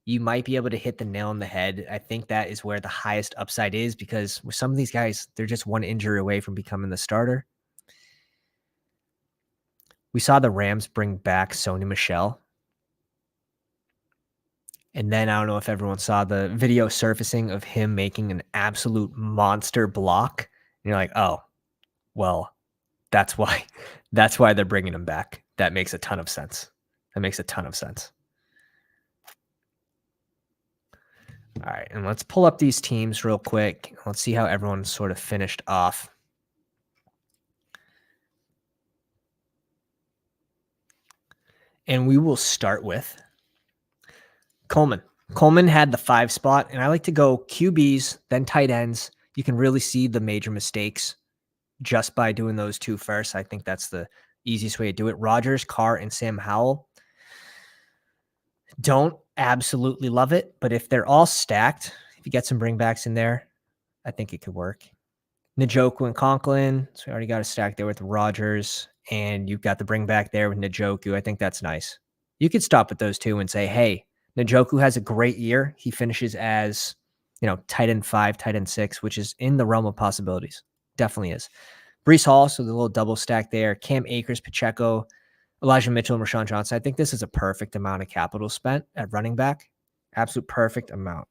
you might be able to hit the nail on the head. I think that is where the highest upside is because with some of these guys, they're just one injury away from becoming the starter. We saw the Rams bring back Sony Michel. And then I don't know if everyone saw the video surfacing of him making an absolute monster block. And you're like, oh, well, that's why they're bringing him back. That makes a ton of sense. All right, and let's pull up these teams real quick. Let's see how everyone's sort of finished off. And we will start with Coleman. Coleman had the 5 spot, and I like to go QBs, then tight ends. You can really see the major mistakes just by doing those 2 first. I think that's the easiest way to do it. Rodgers, Carr, and Sam Howell. Don't absolutely love it, but if they're all stacked, if you get some bringbacks in there, I think it could work. Njoku and Conklin, so we already got a stack there with Rogers, and you've got the bringback there with Njoku. I think that's nice. You could stop with those two and say, hey, Njoku has a great year. He finishes as, tight end 5, tight end 6, which is in the realm of possibilities. Definitely is. Breece Hall, so the little double stack there. Cam Akers, Pacheco, Elijah Mitchell, and Rashawn Johnson. I think this is a perfect amount of capital spent at running back. Absolute perfect amount.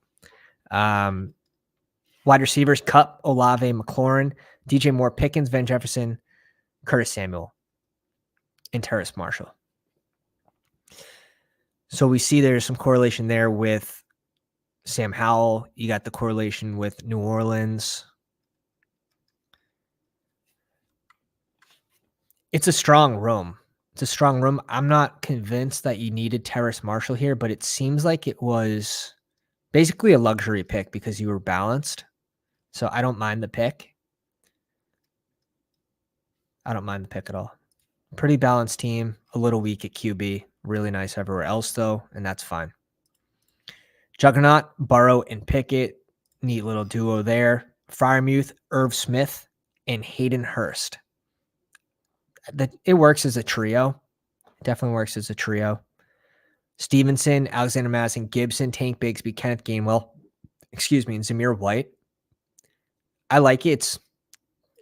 Wide receivers, Kupp, Olave, McLaurin, DJ Moore, Pickens, Van Jefferson, Curtis Samuel, and Terrace Marshall. So we see there's some correlation there with Sam Howell. You got the correlation with New Orleans. It's a strong room. I'm not convinced that you needed Terrace Marshall here, but it seems like it was basically a luxury pick because you were balanced. So I don't mind the pick. At all. Pretty balanced team, a little weak at QB, really nice everywhere else though, and that's fine. Juggernaut, Burrow, and Pickett, neat little duo there. Freiermuth, Irv Smith, and Hayden Hurst. It works as a trio. Definitely works as a trio. Stevenson, Alexander Madison, Gibson, Tank Bigsby, Kenneth Gainwell, and Zamir White. I like it.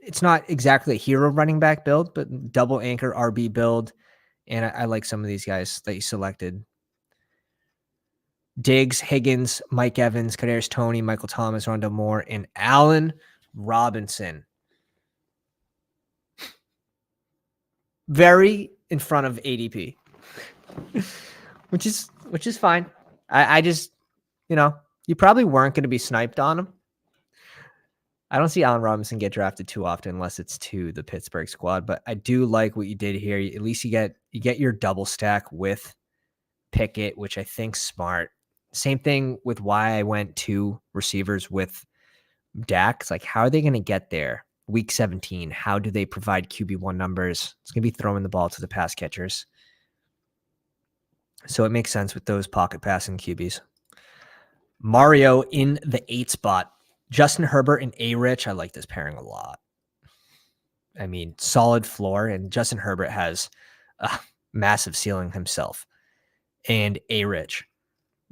It's not exactly a hero running back build, but double anchor RB build. And I like some of these guys that you selected. Diggs, Higgins, Mike Evans, Kadarius Toney, Michael Thomas, Rondell Moore, and Allen Robinson. Very in front of ADP, which is fine. I just, you probably weren't going to be sniped on him. I don't see Allen Robinson get drafted too often unless it's to the Pittsburgh squad, but I do like what you did here. At least you get your double stack with Pickett, which I think's smart. Same thing with why I went to receivers with Dak. It's like, how are they going to get there? Week 17, how do they provide QB1 numbers? It's going to be throwing the ball to the pass catchers. So it makes sense with those pocket passing QBs. Mario in the 8 spot. Justin Herbert and A-Rich. I like this pairing a lot. I mean, solid floor, and Justin Herbert has a massive ceiling himself. And A-Rich,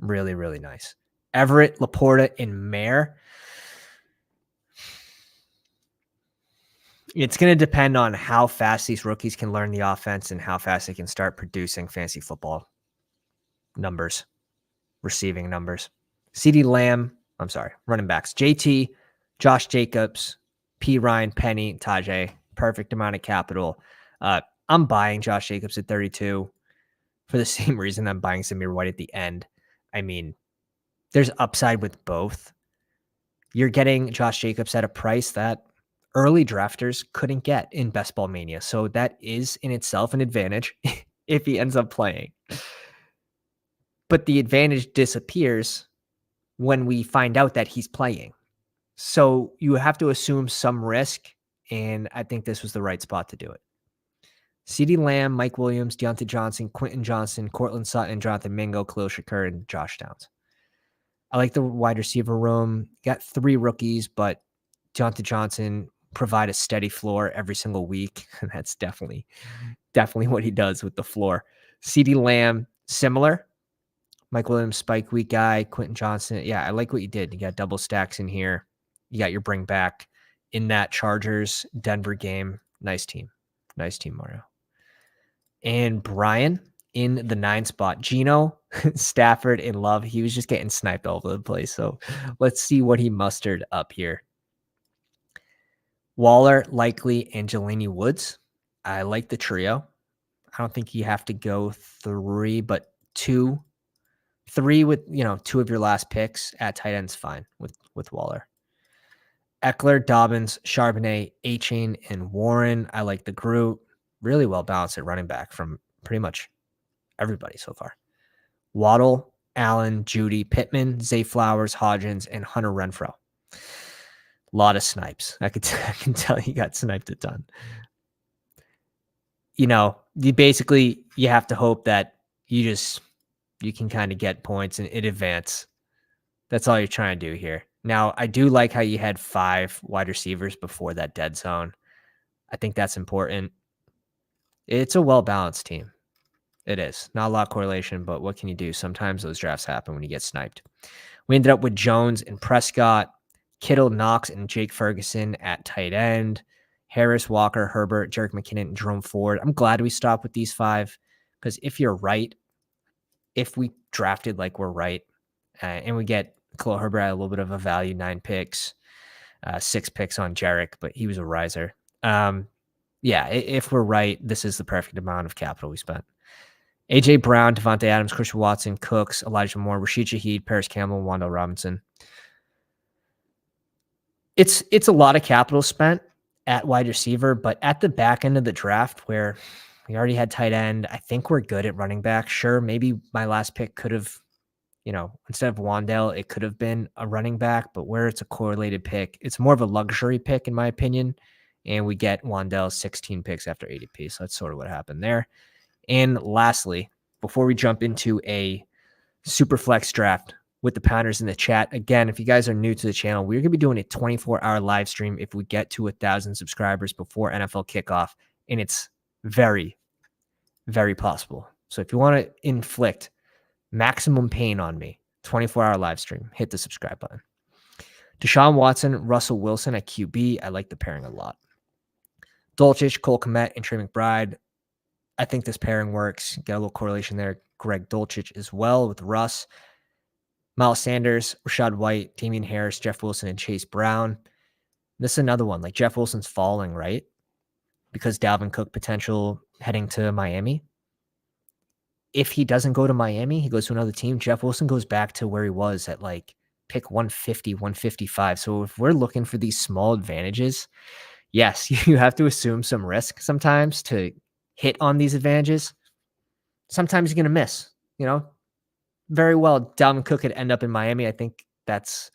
really, really nice. Everett, Laporta, and Mayer. It's going to depend on how fast these rookies can learn the offense and how fast they can start producing fantasy football numbers, receiving numbers. Running backs. JT, Josh Jacobs, P. Ryan, Penny, Tajay. Perfect amount of capital. I'm buying Josh Jacobs at 32 for the same reason I'm buying Zamir White at the end. I mean, there's upside with both. You're getting Josh Jacobs at a price that early drafters couldn't get in Best Ball Mania. So that is in itself an advantage if he ends up playing. But the advantage disappears when we find out that he's playing. So you have to assume some risk, and I think this was the right spot to do it. CeeDee Lamb, Mike Williams, Deontay Johnson, Quentin Johnson, Cortland Sutton, Jonathan Mingo, Khalil Shakur, and Josh Downs. I like the wide receiver room. Got 3 rookies, but Deontay Johnson provide a steady floor every single week. And that's definitely what he does with the floor. CeeDee Lamb, similar. Mike Williams, spike week guy. Quentin Johnson. Yeah, I like what you did. You got double stacks in here. You got your bring back in that Chargers Denver game. Nice team, Mario. And Brian in the 9 spot. Geno, Stafford, and Love. He was just getting sniped all over the place. So let's see what he mustered up here. Waller, Likely, and Jelani Woods. I like the trio. I don't think you have to go 3, but 2. 3 with, 2 of your last picks at tight end's fine with Waller. Eckler, Dobbins, Charbonnet, Achane, and Warren. I like the group. Really well balanced at running back from pretty much everybody so far. Waddle, Allen, Judy, Pittman, Zay Flowers, Hodgins, and Hunter Renfrow. A lot of snipes. I can tell you got sniped a ton. You have to hope that you just you can kind of get points and it advance. That's all you're trying to do here. Now, I do like how you had 5 wide receivers before that dead zone. I think that's important. It's a well-balanced team. It is. Not a lot of correlation, but what can you do? Sometimes those drafts happen when you get sniped. We ended up with Jones and Prescott, Kittle, Knox, and Jake Ferguson at tight end, Harris, Walker, Herbert, Jerick McKinnon, and Jerome Ford. I'm glad we stopped with these 5 because if you're right, if we drafted like we're right, and we get Khalil Herbert at a little bit of a value, 9 picks, 6 picks on Jerick, but he was a riser. Yeah, if we're right, this is the perfect amount of capital we spent. A.J. Brown, Devontae Adams, Christian Watson, Cooks, Elijah Moore, Rashid Shaheed, Paris Campbell, and Wandale Robinson. It's a lot of capital spent at wide receiver, but at the back end of the draft where we already had tight end, I think we're good at running back. Sure, maybe my last pick could have, instead of Wandale, it could have been a running back, but where it's a correlated pick, it's more of a luxury pick in my opinion, and we get Wandale 16 picks after ADP, so that's sort of what happened there. And lastly, before we jump into a Superflex draft with the Pounders in the chat, again, if you guys are new to the channel, we're going to be doing a 24-hour live stream if we get to 1,000 subscribers before NFL kickoff, and it's very, very possible. So if you want to inflict maximum pain on me, 24-hour live stream, hit the subscribe button. Deshaun Watson, Russell Wilson at QB. I like the pairing a lot. Dulcich, Cole Kmet, and Trey McBride. I think this pairing works. Got a little correlation there. Greg Dulcich as well with Russ. Miles Sanders, Rashad White, Damian Harris, Jeff Wilson, and Chase Brown. This is another one. Like Jeff Wilson's falling, right? Because Dalvin Cook potential heading to Miami. If he doesn't go to Miami, he goes to another team. Jeff Wilson goes back to where he was at like pick 150, 155. So if we're looking for these small advantages, yes, you have to assume some risk sometimes to hit on these advantages. Sometimes you're going to miss, very well. Dalvin Cook could end up in Miami. I think that's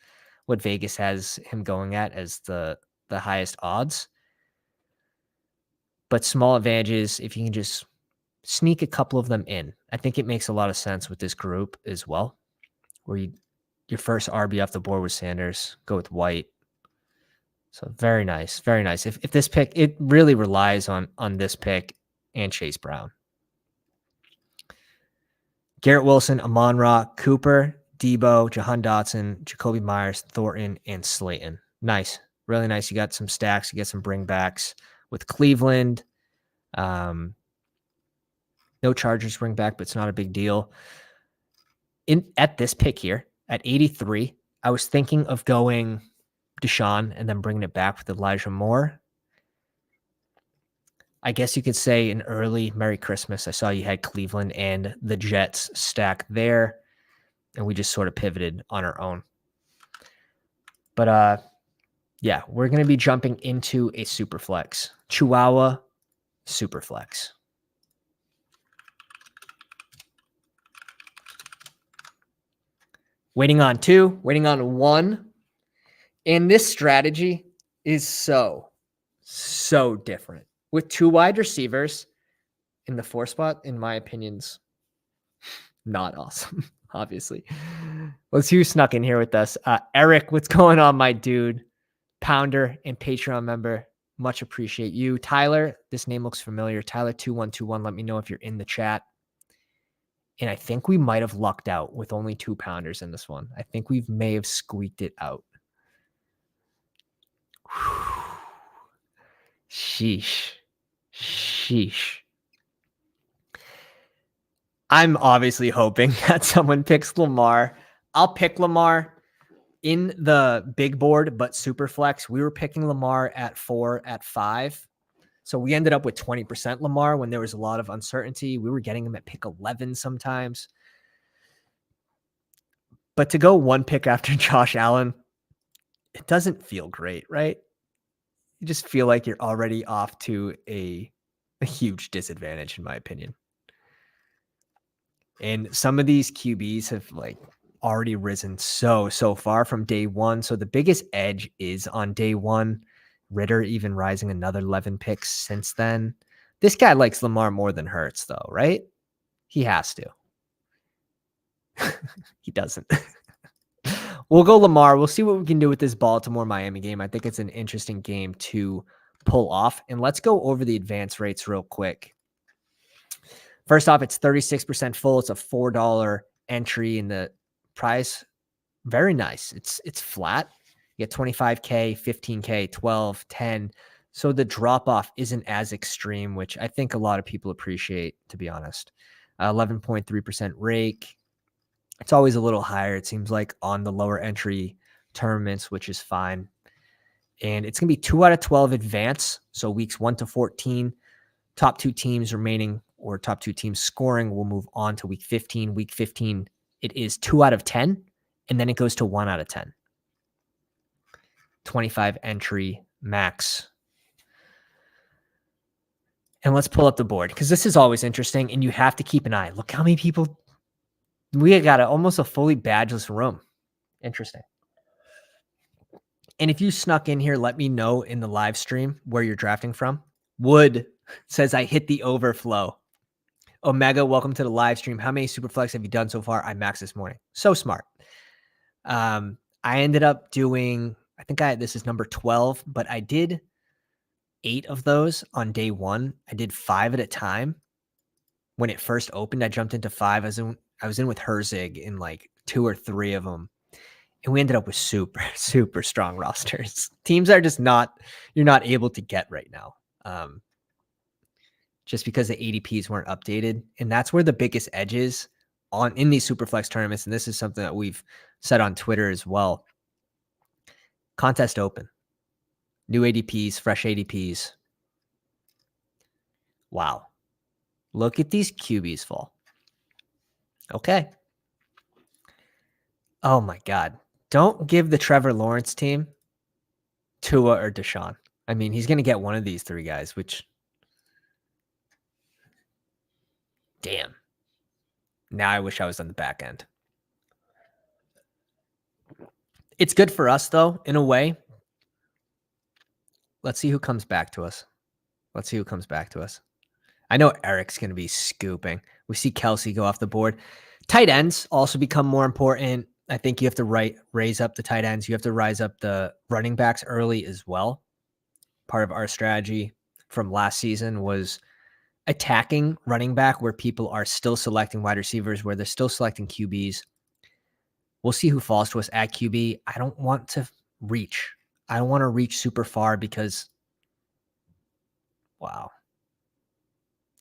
what Vegas has him going at as the highest odds. But small advantages, if you can just sneak a couple of them in, I think it makes a lot of sense with this group as well, where your first RB off the board with Sanders, go with White. So very nice, very nice. If this pick, it really relies on this pick and Chase Brown. Garrett Wilson, Amon-Ra, Cooper, Debo, Jahan Dotson, Jacoby Myers, Thornton, and Slayton. Nice. Really nice. You got some stacks. You get some bringbacks with Cleveland. No Chargers bring back, but it's not a big deal. At this pick here, at 83, I was thinking of going Deshaun and then bringing it back with Elijah Moore. I guess you could say an early Merry Christmas. I saw you had Cleveland and the Jets stack there, and we just sort of pivoted on our own. But yeah, we're going to be jumping into a Superflex. Chihuahua Superflex. Waiting on 2, waiting on 1. And this strategy is so different. With 2 wide receivers in the 4 spot, in my opinion's not awesome, obviously. Let's see who snuck in here with us. Eric, what's going on, my dude? Pounder and Patreon member. Much appreciate you. Tyler, this name looks familiar. Tyler2121, let me know if you're in the chat. And I think we might have lucked out with only 2 pounders in this one. I think we may have squeaked it out. Sheesh. I'm obviously hoping that someone picks Lamar. I'll pick Lamar in the big board, but Superflex, we were picking Lamar at 4, at 5. So we ended up with 20% Lamar when there was a lot of uncertainty. We were getting him at pick 11 sometimes. But to go 1 pick after Josh Allen, it doesn't feel great, right? You just feel like you're already off to a huge disadvantage, in my opinion. And some of these QBs have already risen so far from day 1. So the biggest edge is on day 1. Ritter even rising another 11 picks since then. This guy likes Lamar more than Hurts, though, right? He has to. He doesn't. We'll go Lamar. We'll see what we can do with this Baltimore-Miami game. I think it's an interesting game to pull off. And let's go over the advance rates real quick. First off, it's 36% full. It's a $4 entry in the price. Very nice. It's flat. You get 25K, 15K, 12, 10. So the drop-off isn't as extreme, which I think a lot of people appreciate, to be honest. 11.3% rake. It's always a little higher, it seems like, on the lower entry tournaments, which is fine. And it's going to be 2 out of 12 advance. So weeks 1 to 14, top 2 teams remaining or top 2 teams scoring will move on to week 15. Week 15, it is 2 out of 10, and then it goes to 1 out of 10. 25 entry max. And let's pull up the board because this is always interesting, and you have to keep an eye. Look how many people. We got almost a fully badgeless room. Interesting. And if you snuck in here, let me know in the live stream where you're drafting from. Wood says, I hit the overflow. Omega, welcome to the live stream. How many Superflex have you done so far? I maxed this morning. So smart. I ended up doing, this is number 12, but I did 8 of those on day 1. I did 5 at a time. When it first opened, I jumped into 5. I was in with Herzig in like 2 or 3 of them. And we ended up with super, super strong rosters. Teams are just you're not able to get right now. Just because the ADPs weren't updated. And that's where the biggest edge is in these Superflex tournaments. And this is something that we've said on Twitter as well. Contest open. New ADPs, fresh ADPs. Wow. Look at these QBs fall. Okay. Oh my God. Don't give the Trevor Lawrence team Tua or Deshaun. I mean, he's going to get one of these 3 guys, which, damn. Now I wish I was on the back end. It's good for us, though, in a way. Let's see who comes back to us. I know Eric's going to be scooping. We see Kelsey go off the board. Tight ends also become more important. I think you have to raise up the tight ends. You have to rise up the running backs early as well. Part of our strategy from last season was attacking running back where people are still selecting wide receivers, where they're still selecting QBs. We'll see who falls to us at QB. I don't want to reach. I don't want to reach super far because, wow.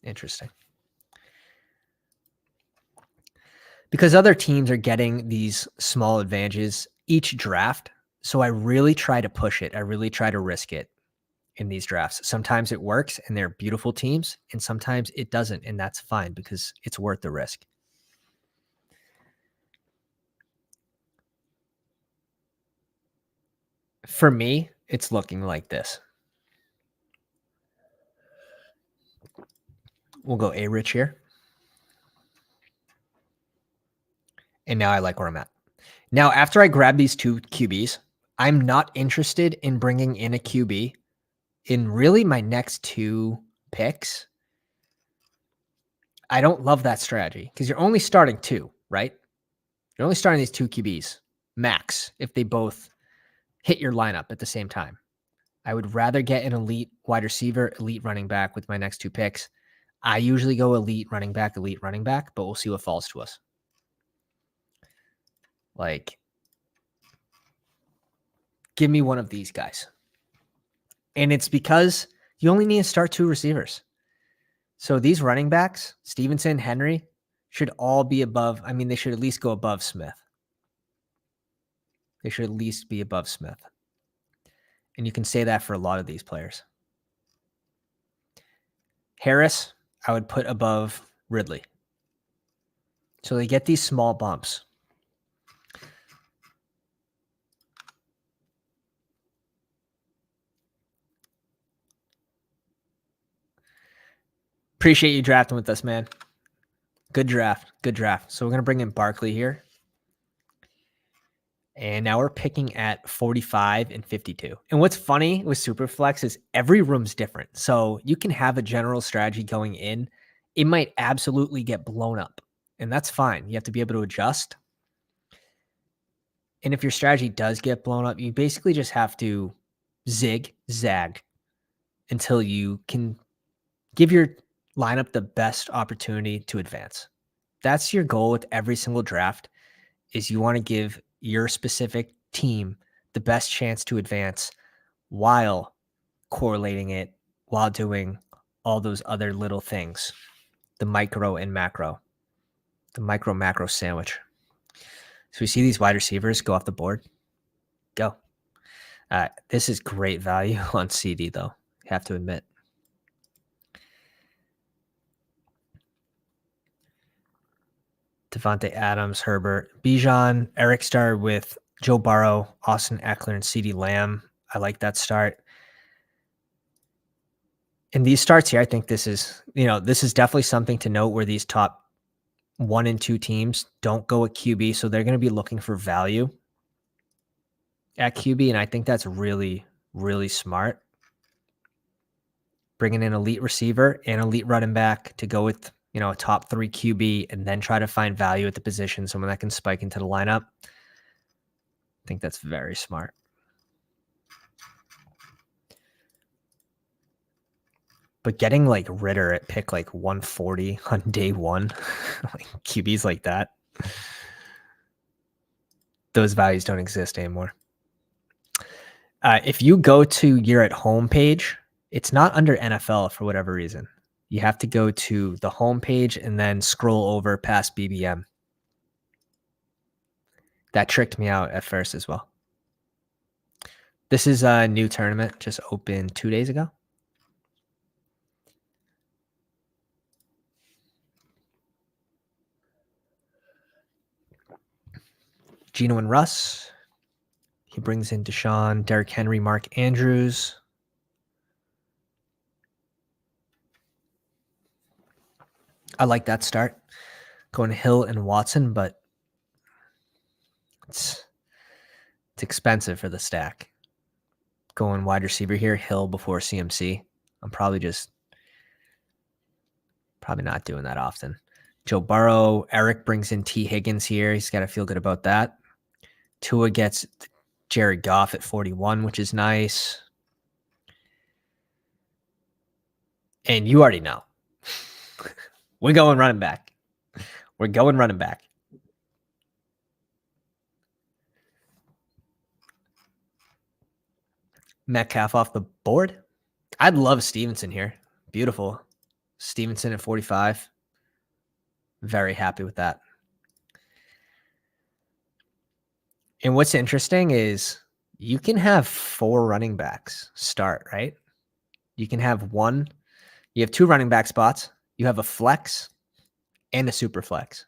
Interesting. Because other teams are getting these small advantages each draft. So I really try to push it. I really try to risk it in these drafts. Sometimes it works and they're beautiful teams, and sometimes it doesn't. And that's fine because it's worth the risk. For me, it's looking like this. We'll go A-Rich here. And now I like where I'm at. Now, after I grab these 2 QBs, I'm not interested in bringing in a QB in really my next 2 picks. I don't love that strategy because you're only starting 2, right? You're only starting these 2 QBs max if they both hit your lineup at the same time. I would rather get an elite wide receiver, elite running back with my next 2 picks. I usually go elite running back, but we'll see what falls to us. Like, give me one of these guys. And it's because you only need to start 2 receivers. So these running backs, Stevenson, Henry, should all be above. I mean, they should at least go above Smith. They should at least be above Smith. And you can say that for a lot of these players. Harris, I would put above Ridley. So they get these small bumps. Appreciate you drafting with us, man. Good draft. So we're going to bring in Barkley here. And now we're picking at 45 and 52. And what's funny with Superflex is every room's different. So you can have a general strategy going in. It might absolutely get blown up. And that's fine. You have to be able to adjust. And if your strategy does get blown up, you basically just have to zag until you can give your lineup the best opportunity to advance. That's your goal with every single draft, is you want to give your specific team the best chance to advance while correlating it, while doing all those other little things, the micro and macro, the micro macro sandwich. So we see these wide receivers go off the board. Go. This is great value on CD, though, I have to admit. Devontae Adams, Herbert, Bijan, Eric started with Joe Burrow, Austin Eckler, and CeeDee Lamb. I like that start. And these starts here, I think this is definitely something to note, where these top 1 and 2 teams don't go at QB. So they're going to be looking for value at QB. And I think that's really, really smart. Bringing in elite receiver and elite running back to go with, a top 3 QB, and then try to find value at the position, someone that can spike into the lineup. I think that's very smart. But getting like Ritter at pick like 140 on day 1, like QBs like that, those values don't exist anymore. If you go to your at home page, it's not under NFL for whatever reason. You have to go to the home page and then scroll over past BBM. That tricked me out at first as well. This is a new tournament, just opened 2 days ago. Geno and Russ. He brings in Deshaun, Derrick Henry, Mark Andrews. I like that start. Going Hill and Watson, but it's expensive for the stack. Going wide receiver here, Hill before CMC. I'm probably not doing that often. Joe Burrow, Eric brings in T. Higgins here. He's got to feel good about that. Tua gets Jared Goff at 41, which is nice. And you already know. We're going running back. Metcalf off the board. I'd love Stevenson here. Beautiful. Stevenson at 45. Very happy with that. And what's interesting is you can have 4 running backs start, right? You can have you have 2 running back spots. You have a flex and a super flex.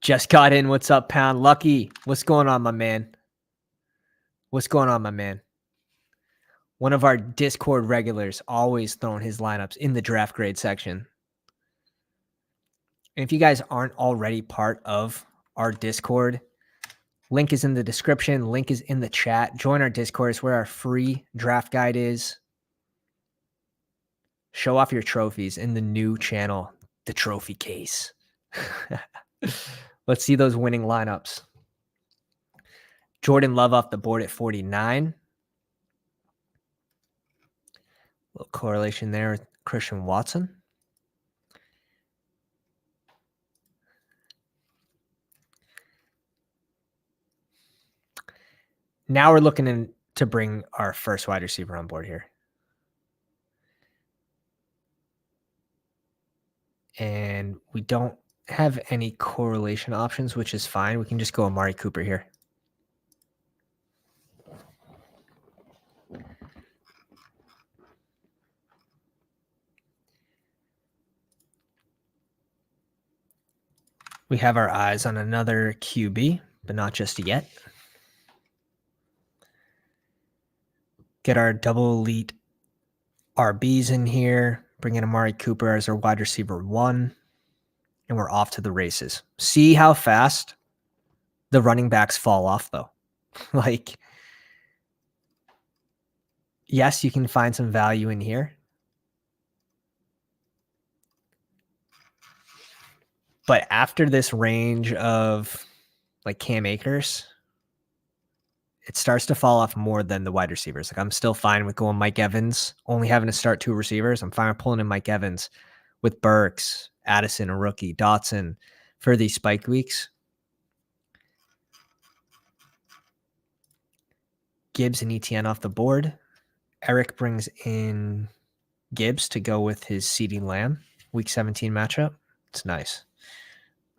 Just got in. What's up, Pound? Lucky. What's going on, my man? One of our Discord regulars, always throwing his lineups in the draft grade section. And if you guys aren't already part of our Discord, link is in the description. Link is in the chat. Join our Discord. It's where our free draft guide is. Show off your trophies in the new channel, the trophy case. Let's see those winning lineups. Jordan Love off the board at 49. Little correlation there with Christian Watson. Now we're looking to bring our first wide receiver on board here. And we don't have any correlation options, which is fine. We can just go Amari Cooper here. We have our eyes on another QB, but not just yet. Get our double elite RBs in here. Bring in Amari Cooper as our wide receiver 1. And we're off to the races. See how fast the running backs fall off, though. Like, Yes, you can find some value in here. But after this range of like Cam Akers, it starts to fall off more than the wide receivers. Like I'm still fine with going Mike Evans, only having to start 2 receivers. I'm fine with pulling in Mike Evans with Burks, Addison, a rookie, Dotson for these spike weeks. Gibbs and ETN off the board. Eric brings in Gibbs to go with his CeeDee Lamb week 17 matchup. It's nice.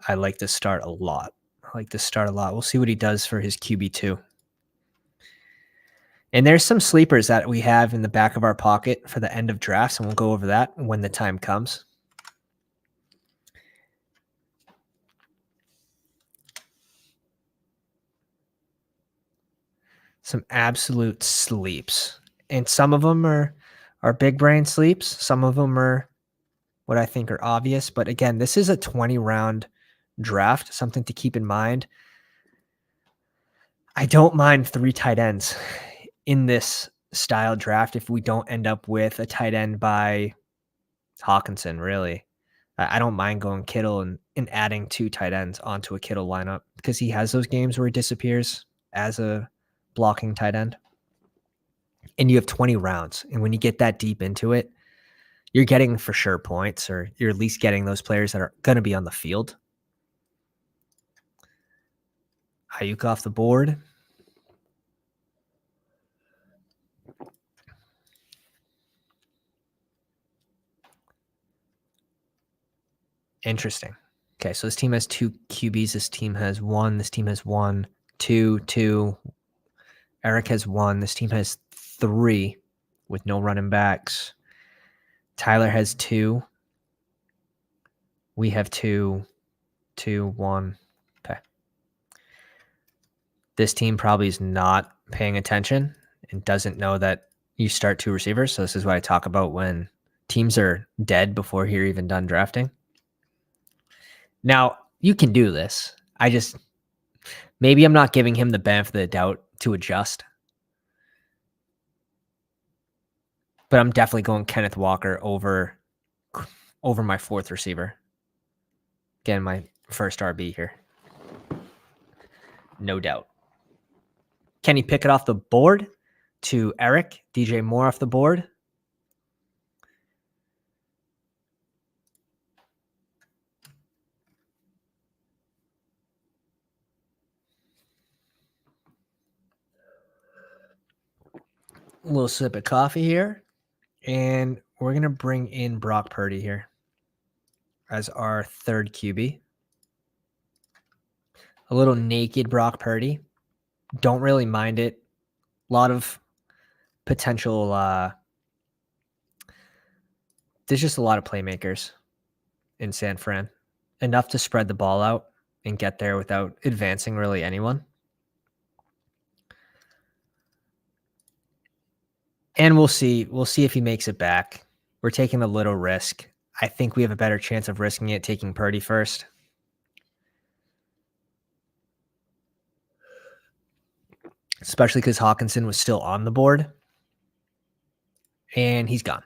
I like this start a lot. We'll see what he does for his QB2. And there's some sleepers that we have in the back of our pocket for the end of drafts, and we'll go over that when the time comes. Some absolute sleeps. And some of them are big brain sleeps. Some of them are what I think are obvious. But again, this is a 20-round draft, something to keep in mind. I don't mind 3 tight ends in this style draft if we don't end up with a tight end by Hawkinson, really. I don't mind going Kittle and adding 2 tight ends onto a Kittle lineup because he has those games where he disappears as a blocking tight end. And you have 20 rounds. And when you get that deep into it, you're getting for sure points, or you're at least getting those players that are going to be on the field. Ayuk off the board. Interesting. Okay, so this team has 2 QBs. This team has 1. This team has 1, 2, 2. Eric has 1. This team has 3 with no running backs. Tyler has 2. We have 2, 2, 1. Okay. This team probably is not paying attention and doesn't know that you start 2 receivers. So this is what I talk about when teams are dead before you're even done drafting. Now, you can do this. Maybe I'm not giving him the benefit of the doubt to adjust. But I'm definitely going Kenneth Walker over my 4th receiver. Again, my first RB here. No doubt. Kenny Pickett off the board to Eric. DJ Moore off the board. A little sip of coffee here. And we're going to bring in Brock Purdy here as our 3rd QB. A little naked Brock Purdy. Don't really mind it. A lot of potential. There's just a lot of playmakers in San Fran. Enough to spread the ball out and get there without advancing really anyone. And we'll see. We'll see if he makes it back. We're taking a little risk. I think we have a better chance of risking it taking Purdy first. Especially because Hawkinson was still on the board. And he's gone.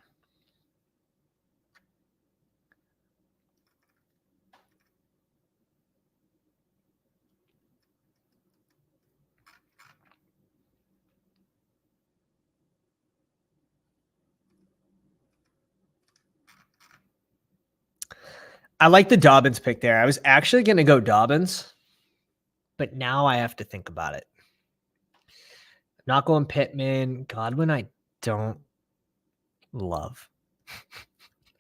I like the Dobbins pick there. I was actually going to go Dobbins, but now I have to think about it. I'm not going Pittman. Godwin, I don't love.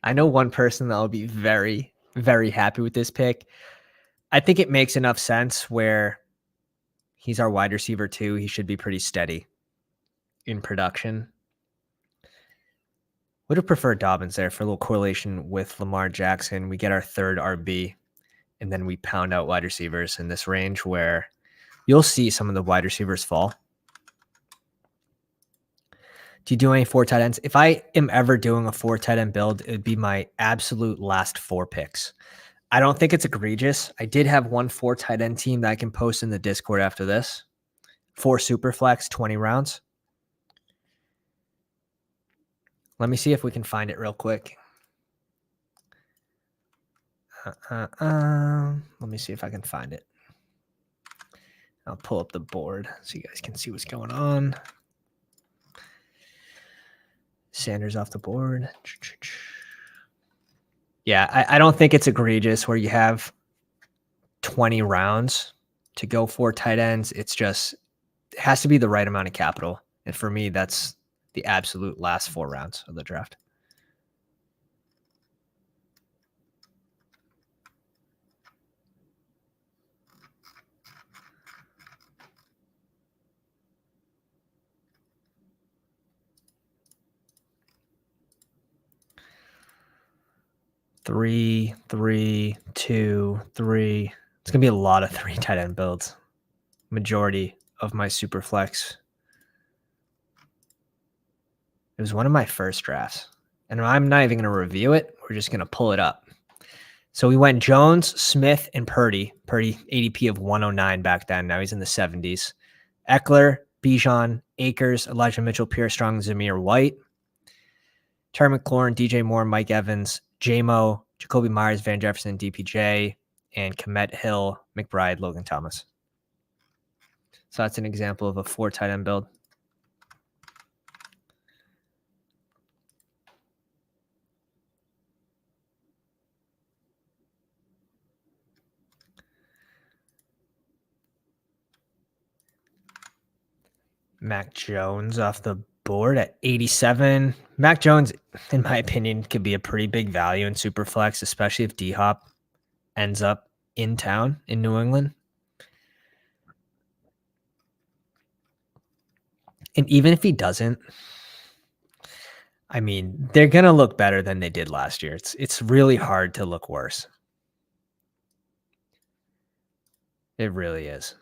I know one person that will be very, very happy with this pick. I think it makes enough sense where he's our wide receiver too. He should be pretty steady in production. Would have preferred Dobbins there for a little correlation with Lamar Jackson. We get our 3rd RB, and then we pound out wide receivers in this range where you'll see some of the wide receivers fall. Do you do any 4 tight ends? If I am ever doing a 4 tight end build, it would be my absolute last 4 picks. I don't think it's egregious. I did have 1 4 tight end team that I can post in the Discord after this. 4 Superflex, 20 rounds. Let me see if we can find it real quick. Let me see if I can find it. I'll pull up the board so you guys can see what's going on. Sanders off the board. Yeah, I don't think it's egregious where you have 20 rounds to go for tight ends. It's just, it has to be the right amount of capital. And for me, that's the absolute last 4 rounds of the draft. Three, 2, 3. It's gonna be a lot of 3 tight end builds. Majority of my Superflex. It was one of my first drafts, and I'm not even gonna review it. We're just gonna pull it up. So we went Jones, Smith, and Purdy. Purdy ADP of 109 back then. Now he's in the 70s. Eckler, Bijan, Akers, Elijah Mitchell, Pierce Strong, Zamir White, Terry McLaurin, DJ Moore, Mike Evans, J-Mo, Jacoby Myers, Van Jefferson, DPJ, and Kmet Hill, McBride, Logan Thomas. So that's an example of a 4 tight end build. Mac Jones off the board at 87. Mac Jones, in my opinion, could be a pretty big value in Superflex, especially if D-Hop ends up in town in New England. And even if he doesn't, I mean, they're going to look better than they did last year. It's really hard to look worse. It really is.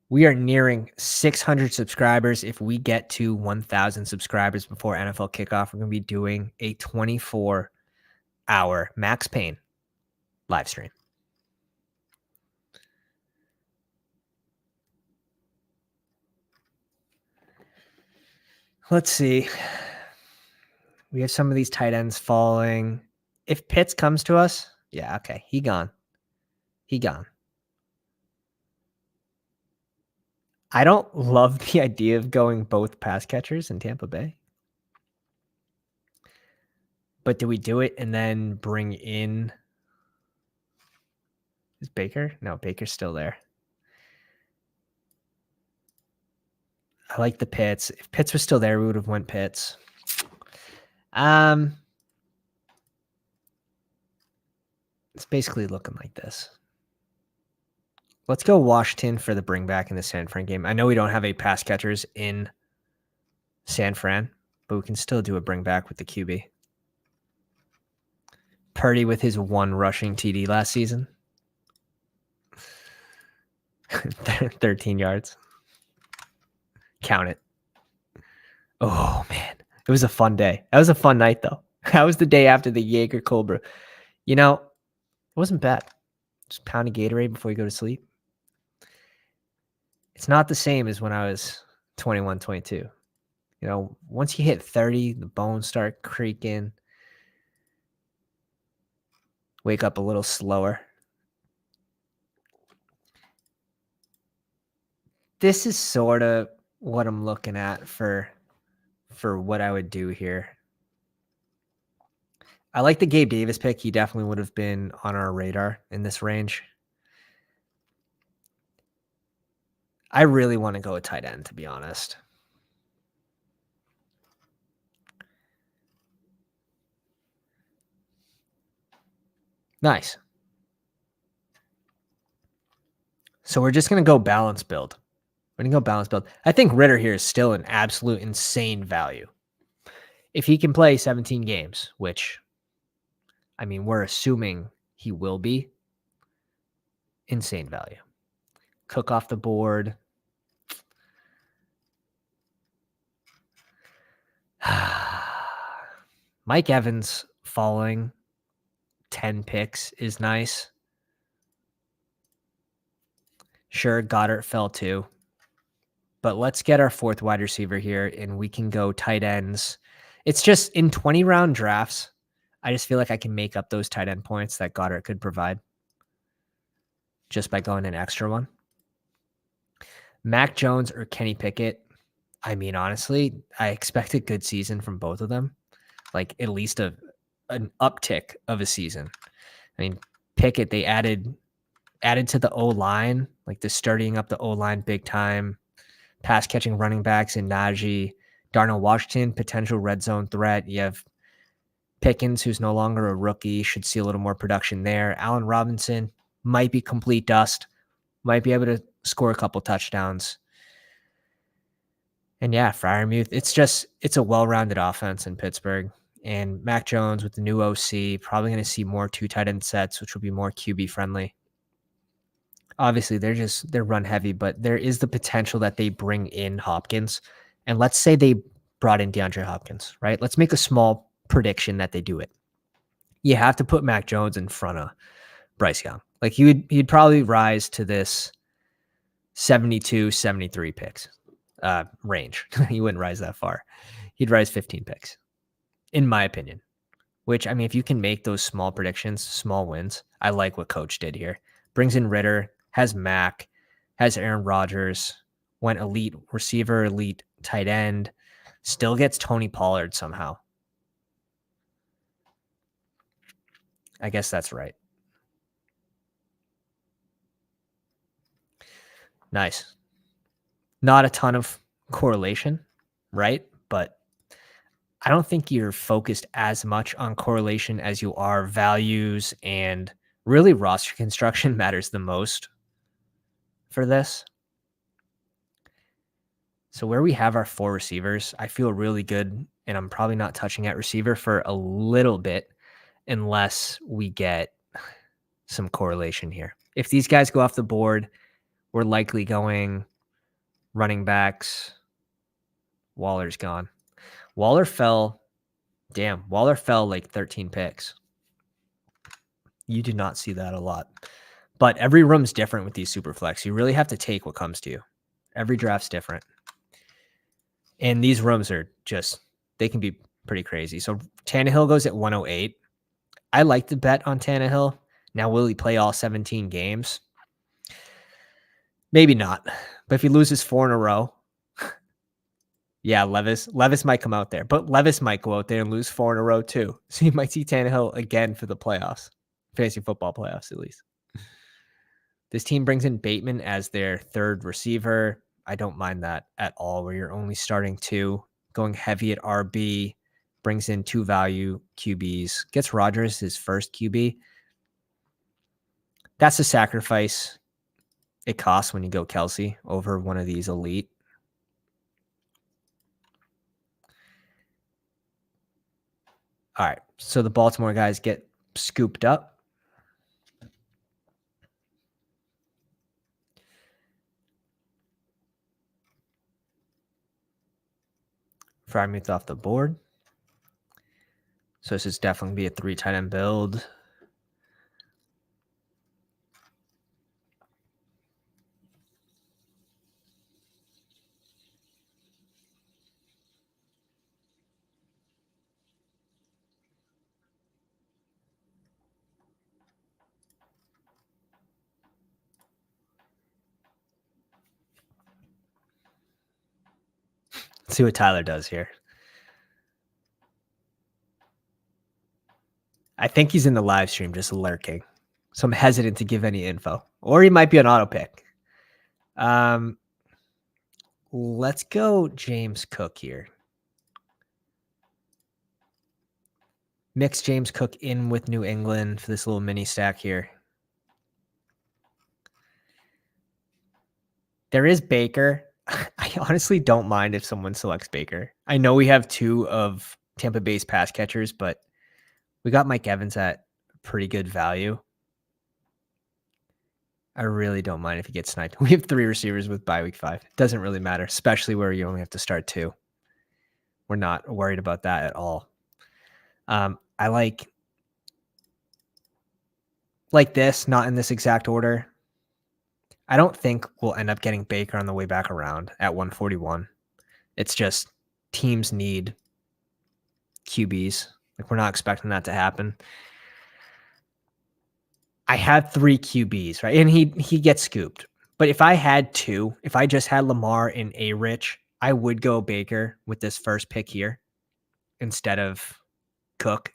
We are nearing 600 subscribers. If we get to 1,000 subscribers before NFL kickoff, we're going to be doing a 24-hour Max Payne live stream. Let's see. We have some of these tight ends falling. If Pitts comes to us, yeah, okay, he gone. He gone. I don't love the idea of going both pass catchers in Tampa Bay. But do we do it and then bring in... Is Baker? No, Baker's still there. I like the Pitts. If Pitts was still there, we would have went Pitts. It's basically looking like this. Let's go Washington for the bring back in the San Fran game. I know we don't have any pass catchers in San Fran, but we can still do a bring back with the QB. Purdy with his 1 rushing TD last season. 13 yards. Count it. Oh, man. It was a fun day. That was a fun night, though. That was the day after the Jaeger Cobra. You know, it wasn't bad. Just pound a Gatorade before you go to sleep. It's not the same as when I was 21, 22. You know, once you hit 30, the bones start creaking. Wake up a little slower. This is sort of what I'm looking at for what I would do here. I like the Gabe Davis pick. He definitely would have been on our radar in this range. I really want to go a tight end, to be honest. Nice. So we're just going to go balance build. We're going to go balance build. I think Ritter here is still an absolute insane value. If he can play 17 games, which, I mean, we're assuming he will be, insane value. Cook off the board. Mike Evans falling 10 picks is nice. Sure, Goddard fell too. But let's get our fourth wide receiver here, and we can go tight ends. It's just in 20-round drafts, I just feel like I can make up those tight end points that Goddard could provide just by going an extra one. Mac Jones or Kenny Pickett. I mean, honestly, I expect a good season from both of them, like at least an uptick of a season. I mean, Pickett, they added to the O-line, like the starting up the O-line big time, pass catching running backs in Najee, Darnell Washington, potential red zone threat. You have Pickens, who's no longer a rookie, should see a little more production there. Allen Robinson might be complete dust, might be able to score a couple touchdowns. And yeah, Freiermuth, it's a well-rounded offense in Pittsburgh. And Mac Jones with the new OC, probably going to see more 2 tight end sets, which will be more QB friendly. Obviously, they're run heavy, but there is the potential that they bring in Hopkins. And let's say they brought in DeAndre Hopkins, right? Let's make a small prediction that they do it. You have to put Mac Jones in front of Bryce Young. Like he'd probably rise to this 72, 73 picks range. He wouldn't rise that far. He'd rise 15 picks, in my opinion. Which, I mean, if you can make those small predictions, small wins, I like what Coach did here. Brings in Ritter, has Mac, has Aaron Rodgers, went elite receiver, elite tight end, still gets Tony Pollard somehow. I guess that's right. Nice. Not a ton of correlation, right? But I don't think you're focused as much on correlation as you are values, and really roster construction matters the most for this. So where we have our 4 receivers, I feel really good, and I'm probably not touching at receiver for a little bit unless we get some correlation here. If these guys go off the board, we're likely going running backs. Waller's gone. Waller fell like 13 picks. You do not see that a lot. But every room's different with these Superflex. You really have to take what comes to you. Every draft's different. And these rooms are they can be pretty crazy. So Tannehill goes at 108. I like the bet on Tannehill. Now, will he play all 17 games? Maybe not. But if he loses 4 in a row, yeah, Levis might come out there. But Levis might go out there and lose 4 in a row too. So you might see Tannehill again for the playoffs. Fantasy football playoffs, at least. This team brings in Bateman as their 3rd receiver. I don't mind that at all, where you're only starting 2, going heavy at RB, brings in 2 value QBs, gets Rodgers his first QB. That's a sacrifice it costs when you go Kelsey over one of these elite. All right, so the Baltimore guys get scooped up. Freiermuth off the board. So this is definitely be a 3 tight end build. Let's see what Tyler does here. I think he's in the live stream just lurking. So I'm hesitant to give any info. Or he might be an auto pick. Let's go James Cook here. Mix James Cook in with New England for this little mini stack here. There is Baker. I honestly don't mind if someone selects Baker. I know we have 2 of Tampa Bay's pass catchers, but we got Mike Evans at pretty good value. I really don't mind if he gets sniped. We have 3 receivers with bye week 5. It doesn't really matter, especially where you only have to start 2. We're not worried about that at all. I like this, not in this exact order. I don't think we'll end up getting Baker on the way back around at 141. It's just teams need QBs. Like, we're not expecting that to happen. I had 3 QBs, right? And he gets scooped. But if I had 2, if I just had Lamar and A-Rich, I would go Baker with this first pick here instead of Cook.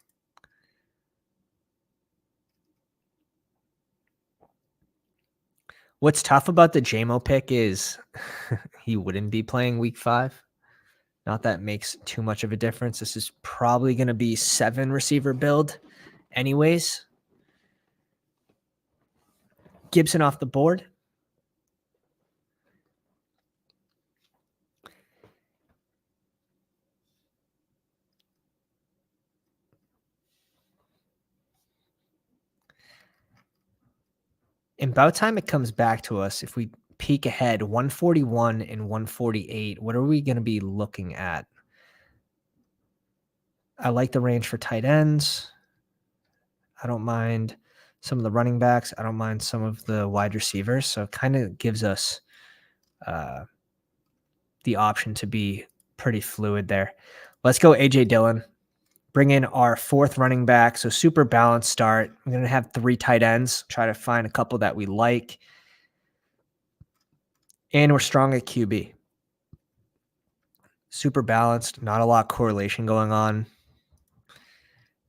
What's tough about the JMO pick is he wouldn't be playing week 5. Not that makes too much of a difference. This is probably going to be 7 receiver build anyways. Gibson off the board. And about time it comes back to us, if we peek ahead, 141 and 148, what are we going to be looking at? I like the range for tight ends. I don't mind some of the running backs. I don't mind some of the wide receivers. So it kind of gives us the option to be pretty fluid there. Let's go A.J. Dillon. Bring in our 4th running back. So super balanced start. I'm going to have 3 tight ends. Try to find a couple that we like. And we're strong at QB. Super balanced. Not a lot of correlation going on.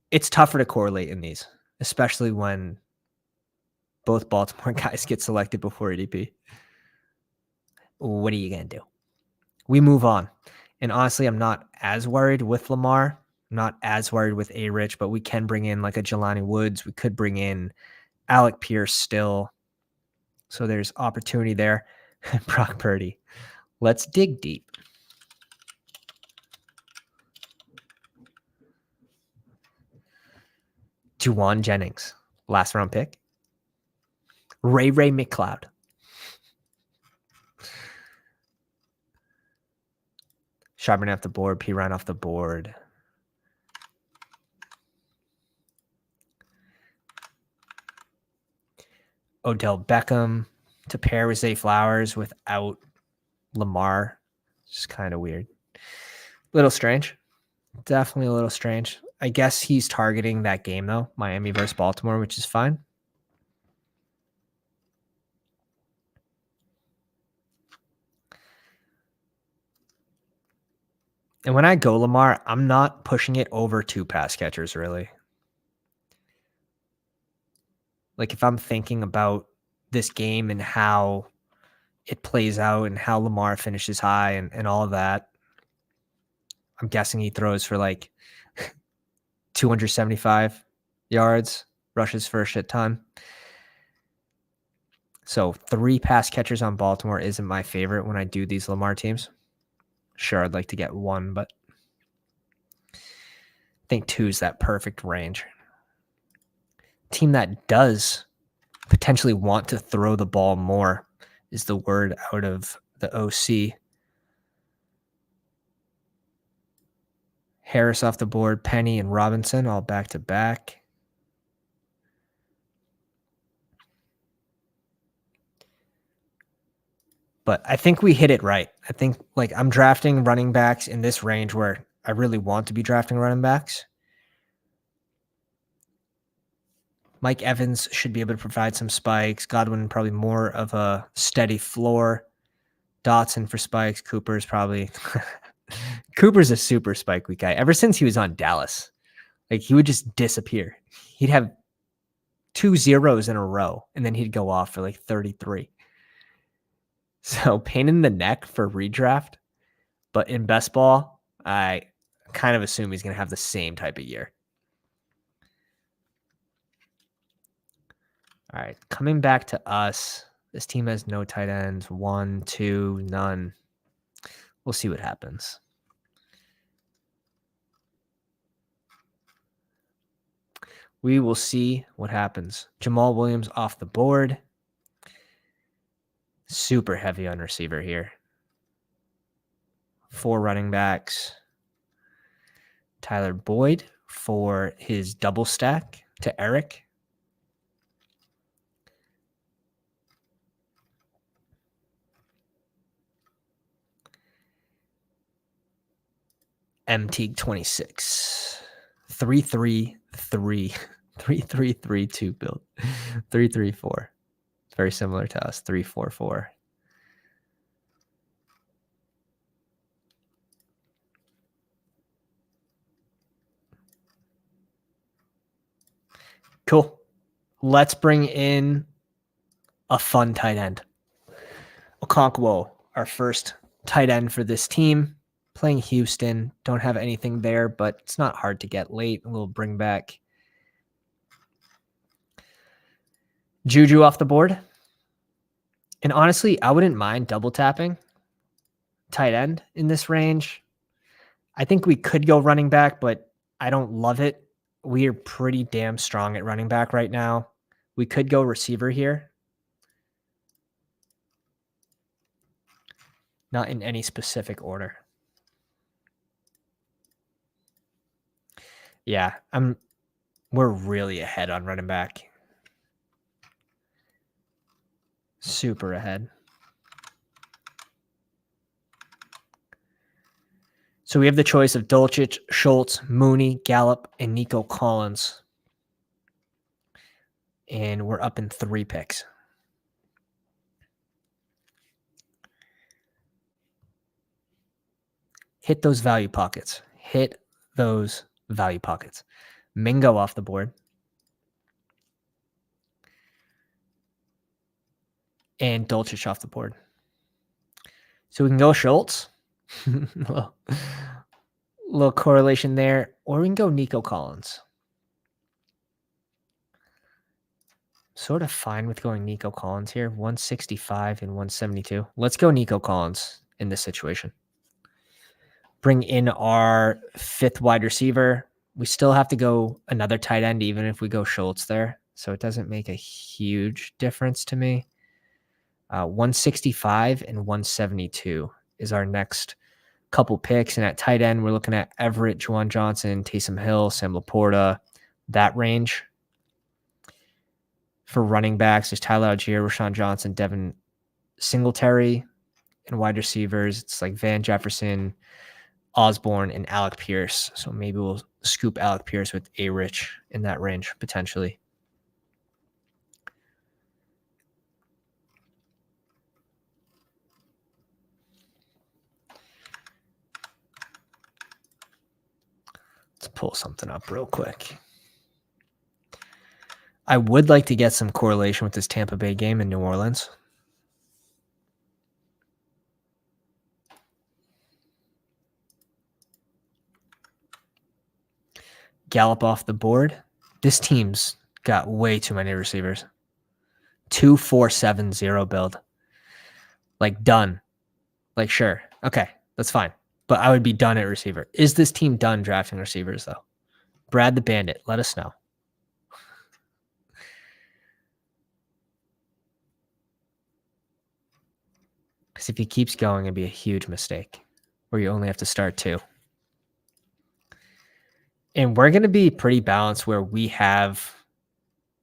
It's tougher to correlate in these, especially when both Baltimore guys get selected before ADP. What are you going to do? We move on. And honestly, I'm not as worried with Lamar. I'm not as worried with A-Rich, but we can bring in like a Jelani Woods. We could bring in Alec Pierce still. So there's opportunity there. Brock Purdy. Let's dig deep. Juwan Jennings, last round pick. Ray McLeod. Charbonnet off the board. P. Ryan off the board. Odell Beckham to pair with Zay Flowers without Lamar. It's kind of weird. Little strange. Definitely a little strange. I guess he's targeting that game, though. Miami versus Baltimore, which is fine. And when I go Lamar, I'm not pushing it over 2 pass catchers, really. Like, if I'm thinking about this game and how it plays out and how Lamar finishes high and all of that, I'm guessing he throws for like 275 yards, rushes for a shit ton. So 3 pass catchers on Baltimore isn't my favorite when I do these Lamar teams. Sure, I'd like to get 1, but I think 2 is that perfect range. Team that does potentially want to throw the ball more is the word out of the OC. Harris off the board, Penny and Robinson all back to back. But I think we hit it right. I think like I'm drafting running backs in this range where I really want to be drafting running backs. Mike Evans should be able to provide some spikes. Godwin probably more of a steady floor. Dotson for spikes. Cooper's probably Cooper's a super spike week guy. Ever since he was on Dallas, like he would just disappear. He'd have 2 zeros in a row, and then he'd go off for like 33. So pain in the neck for redraft, but in best ball, I kind of assume he's going to have the same type of year. All right, coming back to us. This team has no tight ends. 1, 2, none. We'll see what happens. We will see what happens. Jamal Williams off the board. Super heavy on receiver here. 4 running backs. Tyler Boyd for his double stack to Eric. Ep.26. 3-3-3 build. 3-3-4. It's very similar to us. 3-4-4. Cool. Let's bring in a fun tight end. Okonkwo, our first tight end for this team. Playing Houston. Don't have anything there, but it's not hard to get late. We'll bring back Juju off the board. And honestly, I wouldn't mind double tapping tight end in this range. I think we could go running back, but I don't love it. We are pretty damn strong at running back right now. We could go receiver here. Not in any specific order. Yeah, we're really ahead on running back. Super ahead. So we have the choice of Dulcich, Schultz, Mooney, Gallup, and Nico Collins. And we're up in 3 picks. Hit those value pockets. Hit those value pockets. Mingo off the board. And Dulcich off the board. So we can go Schultz. little correlation there. Or we can go Nico Collins. Sort of fine with going Nico Collins here. 165 and 172. Let's go Nico Collins in this situation. Bring in our 5th wide receiver. We still have to go another tight end even if we go Schultz there. So it doesn't make a huge difference to me. 165 and 172 is our next couple picks. And at tight end, we're looking at Everett, Juwan Johnson, Taysom Hill, Sam Laporta, that range. For running backs, there's Tyler Algier, Rashawn Johnson, Devin Singletary. And wide receivers, it's like Van Jefferson, Osborne, and Alec Pierce. So maybe we'll scoop Alec Pierce with A-Rich in that range, potentially. Let's pull something up real quick. I would like to get some correlation with this Tampa Bay game in New Orleans. Gallup off the board. This team's got way too many receivers. 2-4-7-0 build. Like done. Like sure. Okay, that's fine. But I would be done at receiver. Is this team done drafting receivers though? Brad the Bandit, let us know. Because if he keeps going, it'd be a huge mistake where you only have to start 2. And we're going to be pretty balanced where we'll have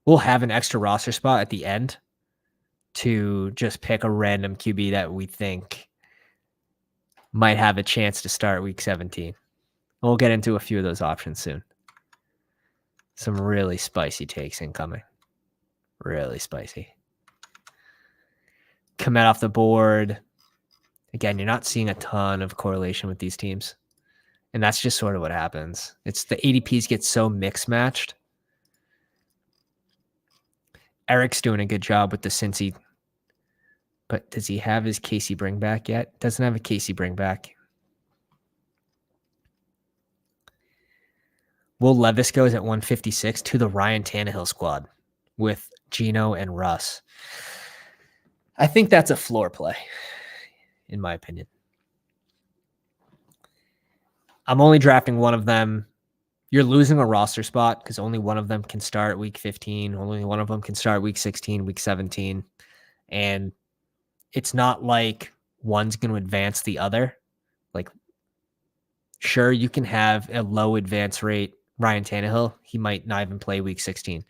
an extra roster spot at the end to just pick a random QB that we think might have a chance to start week 17. We'll get into a few of those options soon. Some really spicy takes incoming. Really spicy. Komet off the board. Again, you're not seeing a ton of correlation with these teams. And that's just sort of what happens. It's the ADPs get so mix matched. Eric's doing a good job with the Cincy. But does he have his Casey bring back yet? Doesn't have a Casey bring back. Will Levis goes at 156 to the Ryan Tannehill squad with Gino and Russ. I think that's a floor play, in my opinion. I'm only drafting one of them. You're losing a roster spot because only one of them can start week 15. Only one of them can start week 16, week 17. And it's not like one's going to advance the other. Like, sure, you can have a low advance rate Ryan Tannehill. He might not even play week 16.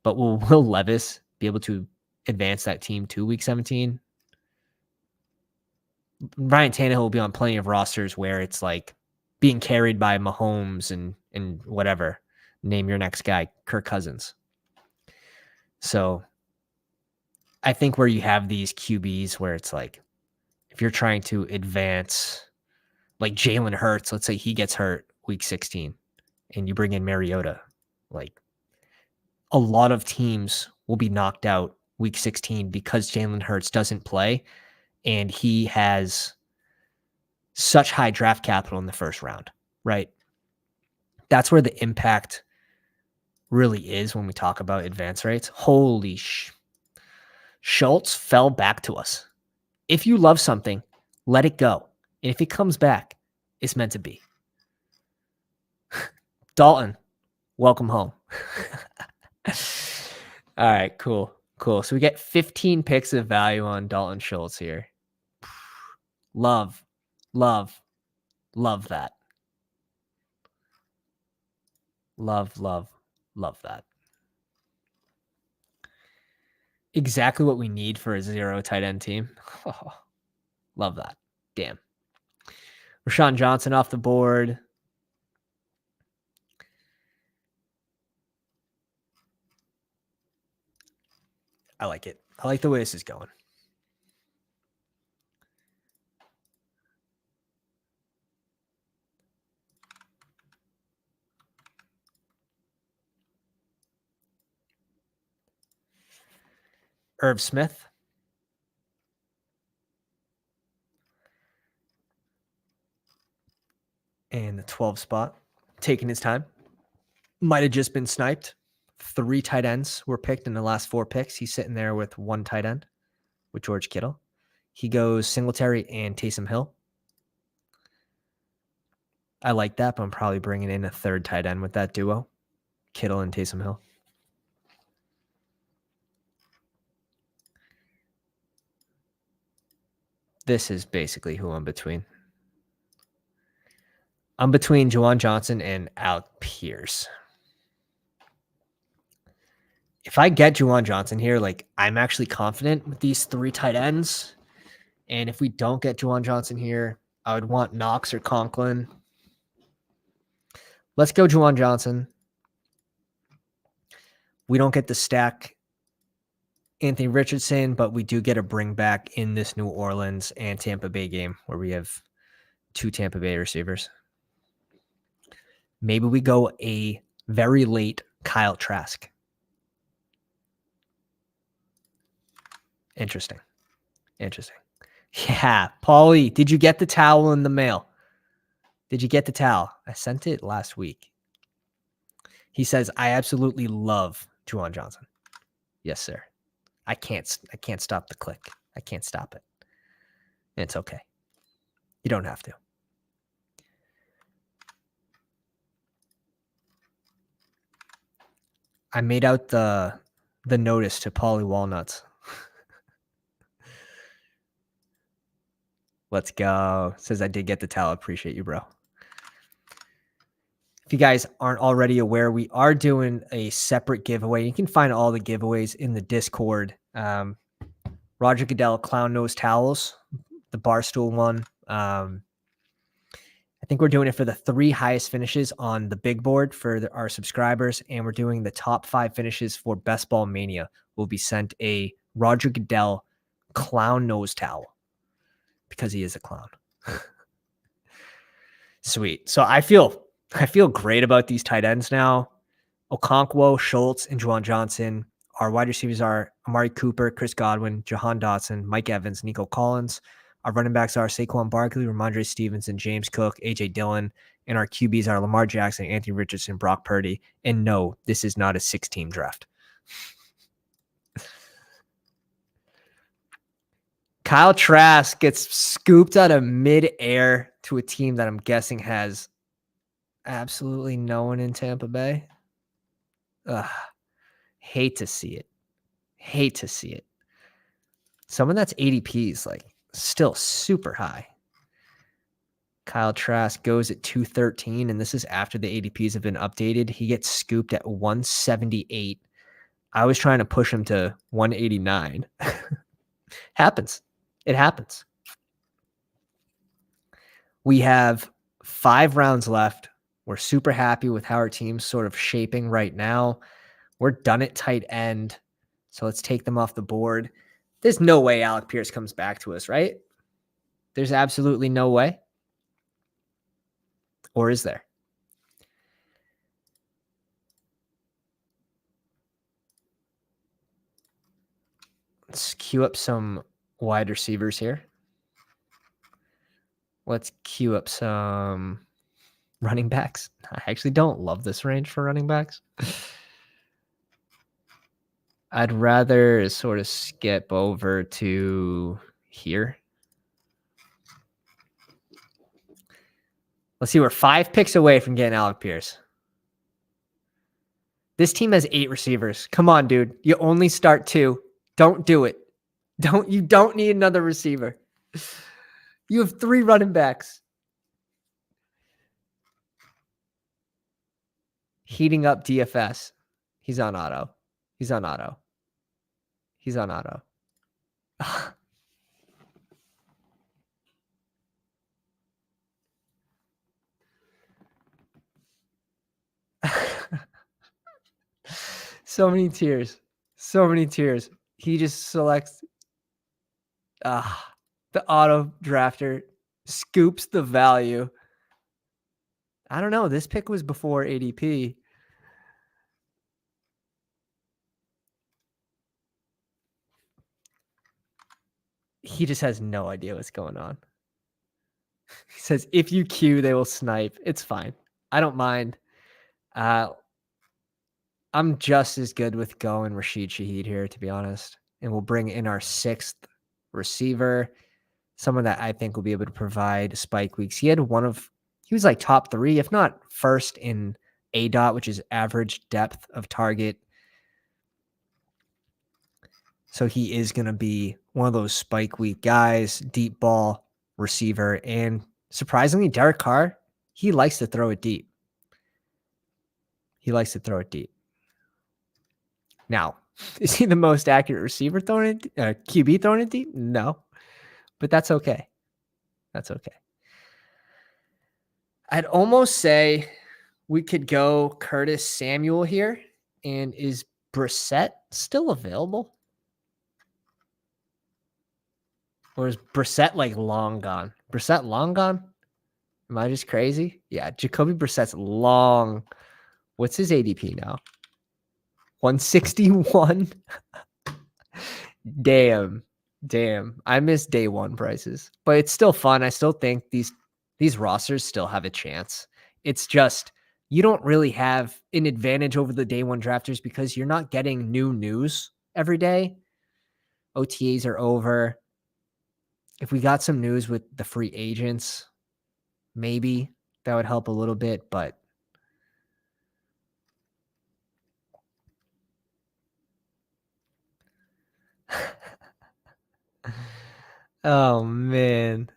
But will Levis be able to advance that team to week 17? Ryan Tannehill will be on plenty of rosters where it's like being carried by Mahomes and whatever. Name your next guy, Kirk Cousins. So I think where you have these QBs where it's like, if you're trying to advance, like Jalen Hurts, let's say he gets hurt week 16 and you bring in Mariota, like a lot of teams will be knocked out week 16 because Jalen Hurts doesn't play and he has such high draft capital in the first round, right? That's where the impact really is when we talk about advance rates. Holy Schultz fell back to us. If you love something, let it go. And if it comes back, it's meant to be. Dalton, welcome home. All right, cool. So we get 15 picks of value on Dalton Schultz here. Love that. Love that. Exactly what we need for a 0 tight end team. Oh, love that. Damn. Rashawn Johnson off the board. I like it. I like the way this is going. Irv Smith. And the 12 spot. Taking his time. Might have just been sniped. 3 tight ends were picked in the last 4 picks. He's sitting there with 1 tight end with George Kittle. He goes Singletary and Taysom Hill. I like that, but I'm probably bringing in a 3rd tight end with that duo, Kittle and Taysom Hill. This is basically who I'm between. I'm between Juwan Johnson and Alec Pierce. If I get Juwan Johnson here, like I'm actually confident with these 3 tight ends. And if we don't get Juwan Johnson here, I would want Knox or Conklin. Let's go Juwan Johnson. We don't get the stack Anthony Richardson, but we do get a bring back in this New Orleans and Tampa Bay game where we have 2 Tampa Bay receivers. Maybe we go a very late Kyle Trask. Interesting. Yeah. Paulie, did you get the towel in the mail? Did you get the towel? I sent it last week. He says, I absolutely love Juwan Johnson. Yes, sir. I can't stop the click. I can't stop it. And it's okay. You don't have to. I made out the notice to Paulie Walnuts. Let's go. Says I did get the towel. Appreciate you, bro. If you guys aren't already aware, we are doing a separate giveaway. You can find all the giveaways in the Discord. Roger Goodell Clown Nose Towels, the Barstool one. I think we're doing it for the 3 highest finishes on the big board for our subscribers, and we're doing the top 5 finishes for Best Ball Mania. Will be sent a Roger Goodell Clown Nose Towel because he is a clown. Sweet. So I feel great about these tight ends now. Okonkwo, Schultz, and Juwan Johnson. Our wide receivers are Amari Cooper, Chris Godwin, Jahan Dotson, Mike Evans, Nico Collins. Our running backs are Saquon Barkley, Ramondre Stevenson, James Cook, A.J. Dillon. And our QBs are Lamar Jackson, Anthony Richardson, Brock Purdy. And no, this is not a 6-team draft. Kyle Trask gets scooped out of midair to a team that I'm guessing has absolutely no one in Tampa Bay. Hate to see it. Someone that's ADP is like still super high. Kyle Trask goes at 213, and this is after the ADPs have been updated. He gets scooped at 178. I was trying to push him to 189. Happens. It happens. We have 5 rounds left. We're super happy with how our team's sort of shaping right now. We're done at tight end. So let's take them off the board. There's no way Alec Pierce comes back to us, right? There's absolutely no way. Or is there? Let's queue up some wide receivers here. Let's queue up some running backs. I actually don't love this range for running backs. I'd rather sort of skip over to here. Let's see, we're 5 picks away from getting Alec Pierce. This team has 8 receivers. Come on, dude. You only start 2. Don't do it. You don't need another receiver. You have 3 running backs. Heating up DFS. He's on auto. He's on auto. He's on auto. So many tears. So many tears. He just selects the auto drafter, scoops the value. I don't know. This pick was before ADP. He just has no idea what's going on. He says, if you queue, they will snipe. It's fine. I don't mind. I'm just as good with going Rashid Shaheed here, to be honest. And we'll bring in our 6th receiver, someone that I think will be able to provide spike weeks. He was like top 3, if not first in ADOT, which is average depth of target. So he is going to be one of those spike week guys, deep ball receiver. And surprisingly, Derek Carr, he likes to throw it deep. Now, is he the most accurate receiver throwing it, QB throwing it deep? No, but that's okay. I'd almost say we could go Curtis Samuel here. And is Brissett still available? Or is Brissett like long gone? Brissett long gone? Am I just crazy? Yeah, Jacoby Brissett's long. What's his ADP now? 161. Damn. I miss day 1 prices, but it's still fun. I still think these rosters still have a chance. It's just you don't really have an advantage over the day 1 drafters because you're not getting new news every day. OTAs are over. If we got some news with the free agents, maybe that would help a little bit, but oh man.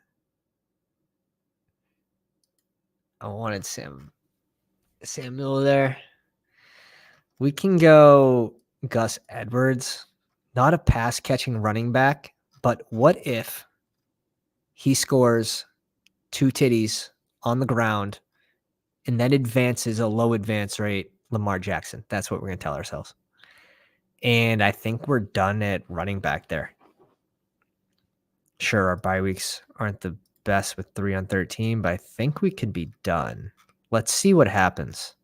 I wanted Samuel there. We can go Gus Edwards, not a pass catching running back, but what if he scores 2 titties on the ground and then advances a low advance rate Lamar Jackson? That's what we're going to tell ourselves. And I think we're done at running back there. Sure, our bye weeks aren't the best with 3 on 13, but I think we could be done. Let's see what happens.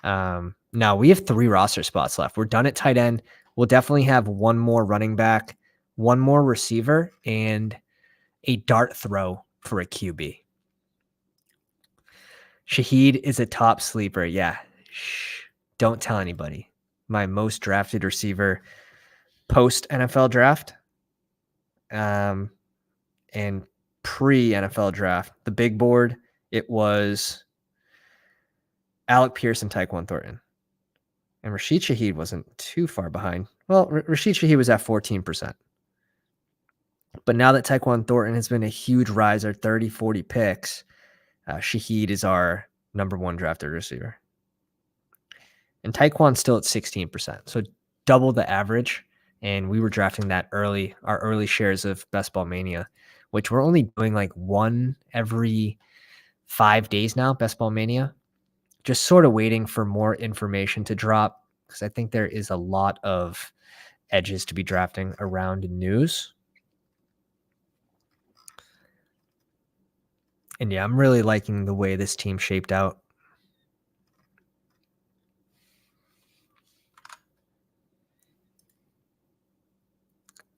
Now we have 3 roster spots left. We're done at tight end. We'll definitely have 1 more running back, 1 more receiver, and a dart throw for a QB. Shaheed is a top sleeper. Yeah. Shh. Don't tell anybody. My most drafted receiver post NFL draft. And pre NFL draft, the big board, it was Alec Pierce and Tyquan Thornton. And Rashid Shaheed wasn't too far behind. Well, Rashid Shaheed was at 14%. But now that Tyquan Thornton has been a huge riser, 30, 40 picks, Shaheed is our number 1 drafted receiver. And Tyquan's still at 16%. So double the average. And we were drafting that early, our early shares of BestBall Mania, which we're only doing like 1 every 5 days now, Best Ball Mania. Just sort of waiting for more information to drop because I think there is a lot of edges to be drafting around news. And yeah, I'm really liking the way this team shaped out.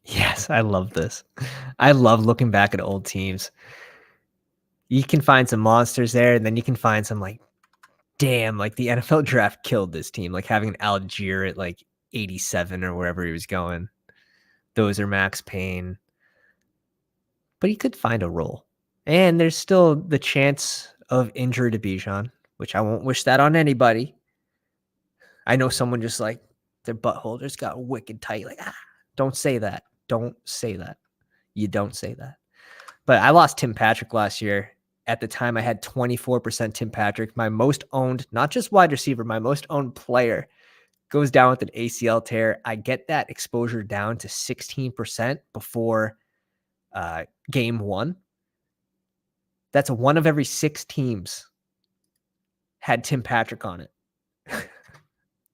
Yes, I love this. I love looking back at old teams. You can find some monsters there, and then you can find some like, damn, like the NFL draft killed this team. Like having an Algier at like 87 or wherever he was going. Those are Max Payne. But he could find a role. And there's still the chance of injury to Bijan, which I won't wish that on anybody. I know someone just like their butthole just got wicked tight. Like, don't say that. Don't say that. You don't say that. But I lost Tim Patrick last year. At the time, I had 24% Tim Patrick, my most owned, not just wide receiver, my most owned player goes down with an ACL tear. I get that exposure down to 16% before game 1. That's one of every 6 teams had Tim Patrick on it.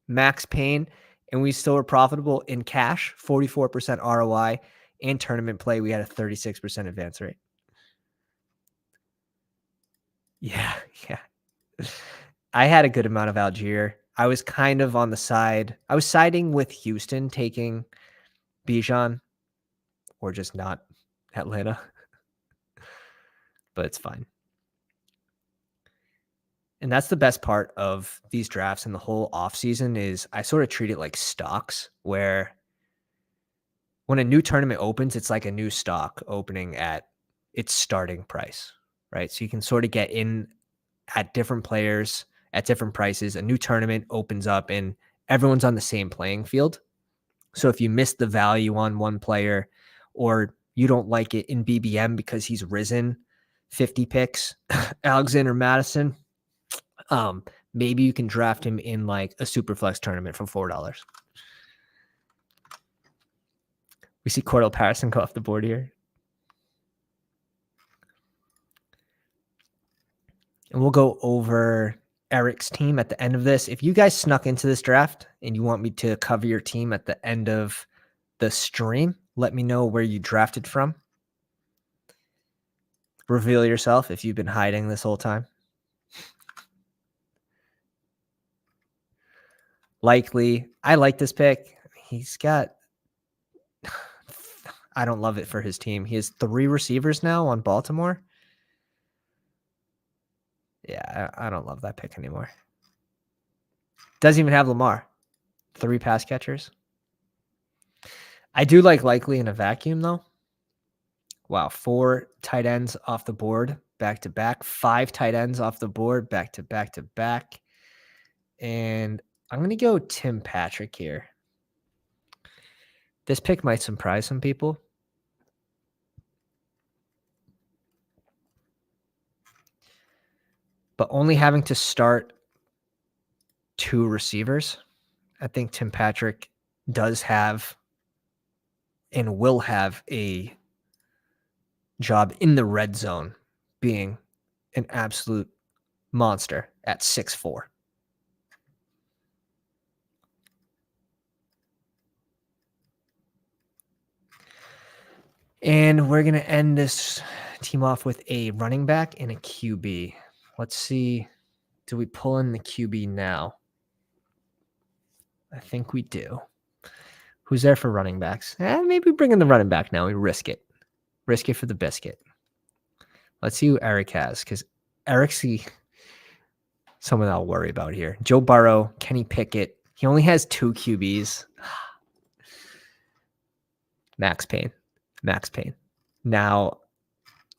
Max Payne, and we still were profitable in cash, 44% ROI, and tournament play. We had a 36% advance rate. Yeah. I had a good amount of Algier. I was kind of on the side. I was siding with Houston taking Bijan or just not Atlanta. But it's fine. And that's the best part of these drafts and the whole offseason is I sort of treat it like stocks where when a new tournament opens, it's like a new stock opening at its starting price, right? So you can sort of get in at different players at different prices. A new tournament opens up and everyone's on the same playing field. So if you miss the value on one player or you don't like it in BBM because he's risen 50 picks, Alexander Madison, maybe you can draft him in like a Superflex tournament for $4. We see Cordell Patterson go off the board here. And we'll go over Eric's team at the end of this. If you guys snuck into this draft and you want me to cover your team at the end of the stream, let me know where you drafted from. Reveal yourself if you've been hiding this whole time. Likely. I like this pick. He's got, I don't love it for his team. He has 3 receivers now on Baltimore. Yeah, I don't love that pick anymore. Doesn't even have Lamar. 3 pass catchers. I do like Likely in a vacuum, though. Wow, 4 tight ends off the board, back to back. 5 tight ends off the board, back to back to back. And I'm going to go Tim Patrick here. This pick might surprise some people. But only having to start 2 receivers, I think Tim Patrick does have and will have a job in the red zone being an absolute monster at 6'4". And we're going to end this team off with a running back and a QB. Let's see. Do we pull in the QB now? I think we do. Who's there for running backs? Maybe bring in the running back now. We risk it. Risk it for the biscuit. Let's see who Eric has, because Eric's someone I'll worry about here. Joe Burrow, Kenny Pickett. He only has 2 QBs. Max Payne. Now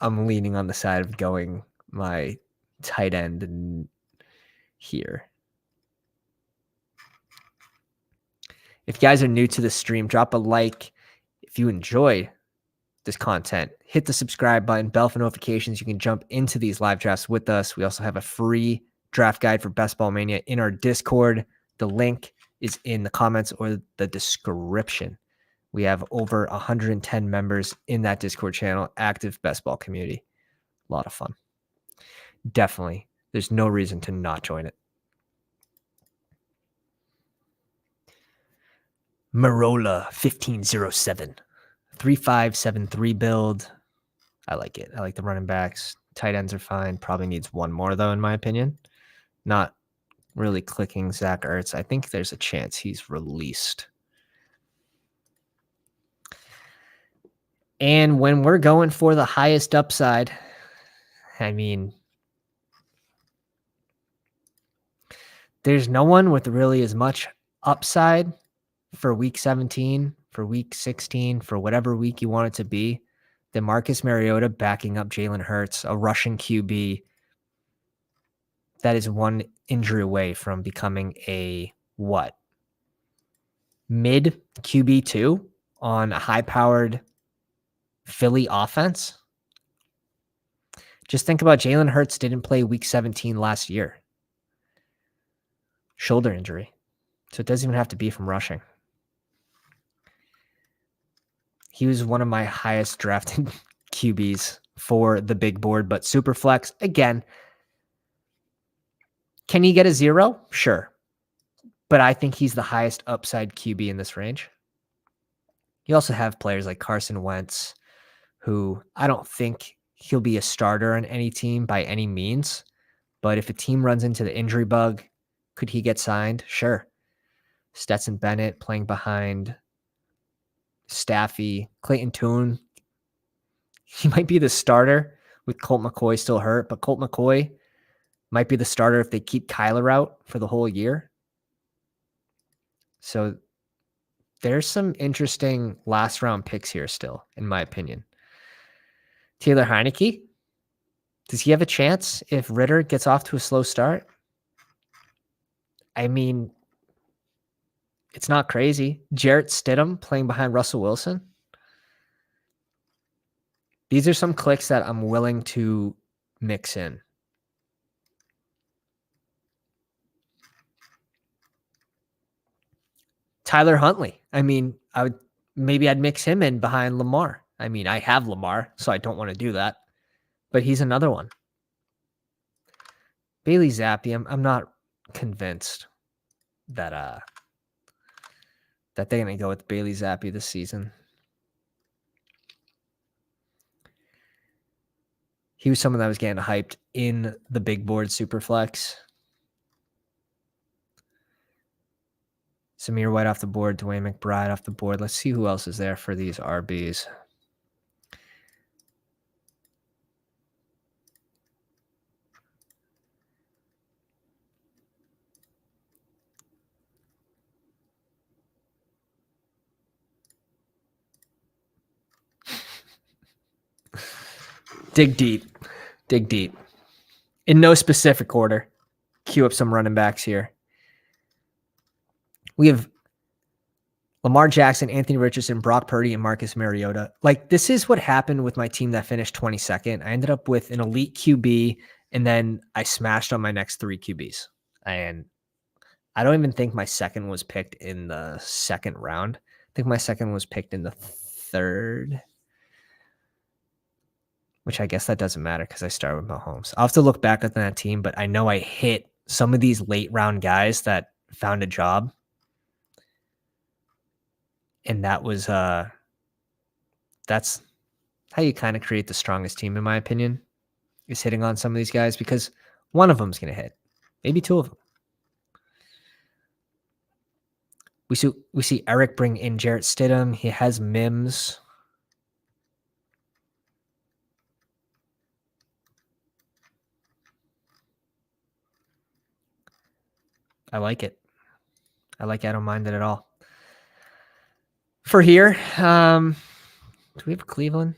I'm leaning on the side of going my tight end here. If you guys are new to the stream, drop a like. If you enjoy this content, hit the subscribe button, bell for notifications. You can jump into these live drafts with us. We also have a free draft guide for Best Ball Mania in our Discord. The link is in the comments or the description. We have over 110 members in that Discord channel, active Best Ball community. A lot of fun. definitely. There's no reason to not join it. Marola 1507. 3573 build. I like it. I like the running backs. Tight ends are fine. Probably needs one more, though, in my opinion. Not really clicking Zach Ertz. I think there's a chance he's released. And when we're going for the highest upside, I mean, there's no one with really as much upside for week 17, for week 16, for whatever week you want it to be, than Marcus Mariota backing up Jalen Hurts, a Russian QB that is one injury away from becoming a what? Mid QB2 on a high-powered Philly offense? Just think about Jalen Hurts didn't play week 17 last year. Shoulder injury. So it doesn't even have to be from rushing. He was one of my highest drafted QBs for the big board, but Superflex, again, can he get a 0? Sure. But I think he's the highest upside QB in this range. You also have players like Carson Wentz, who I don't think he'll be a starter on any team by any means. But if a team runs into the injury bug, could he get signed? Sure. Stetson Bennett playing behind Staffy, Clayton Tune. He might be the starter with Colt McCoy still hurt, but Colt McCoy might be the starter if they keep Kyler out for the whole year. So there's some interesting last round picks here still, in my opinion. Taylor Heineke, does he have a chance if Ritter gets off to a slow start? I mean, it's not crazy. Jarrett Stidham playing behind Russell Wilson. These are some clicks that I'm willing to mix in. Tyler Huntley. I mean, I'd mix him in behind Lamar. I mean, I have Lamar, so I don't want to do that. But he's another one. Bailey Zappi, I'm not convinced that they're going to go with Bailey Zappi this season. He was someone that was getting hyped in the big board Superflex. Samir White off the board, Dwayne McBride off the board. Let's see who else is there for these RBs. Dig deep. Dig deep. In no specific order. Cue up some running backs here. We have Lamar Jackson, Anthony Richardson, Brock Purdy, and Marcus Mariota. Like, this is what happened with my team that finished 22nd. I ended up with an elite QB, and then I smashed on my next 3 QBs. And I don't even think my second was picked in the second round. I think my second was picked in the third, which I guess that doesn't matter because I started with Mahomes. I'll have to look back at that team, but I know I hit some of these late round guys that found a job. And that was that's how you kind of create the strongest team, in my opinion, is hitting on some of these guys, because one of them's going to hit, maybe 2 of them. We see Eric bring in Jarrett Stidham. He has Mims. I like it. I don't mind it at all. For here, do we have Cleveland?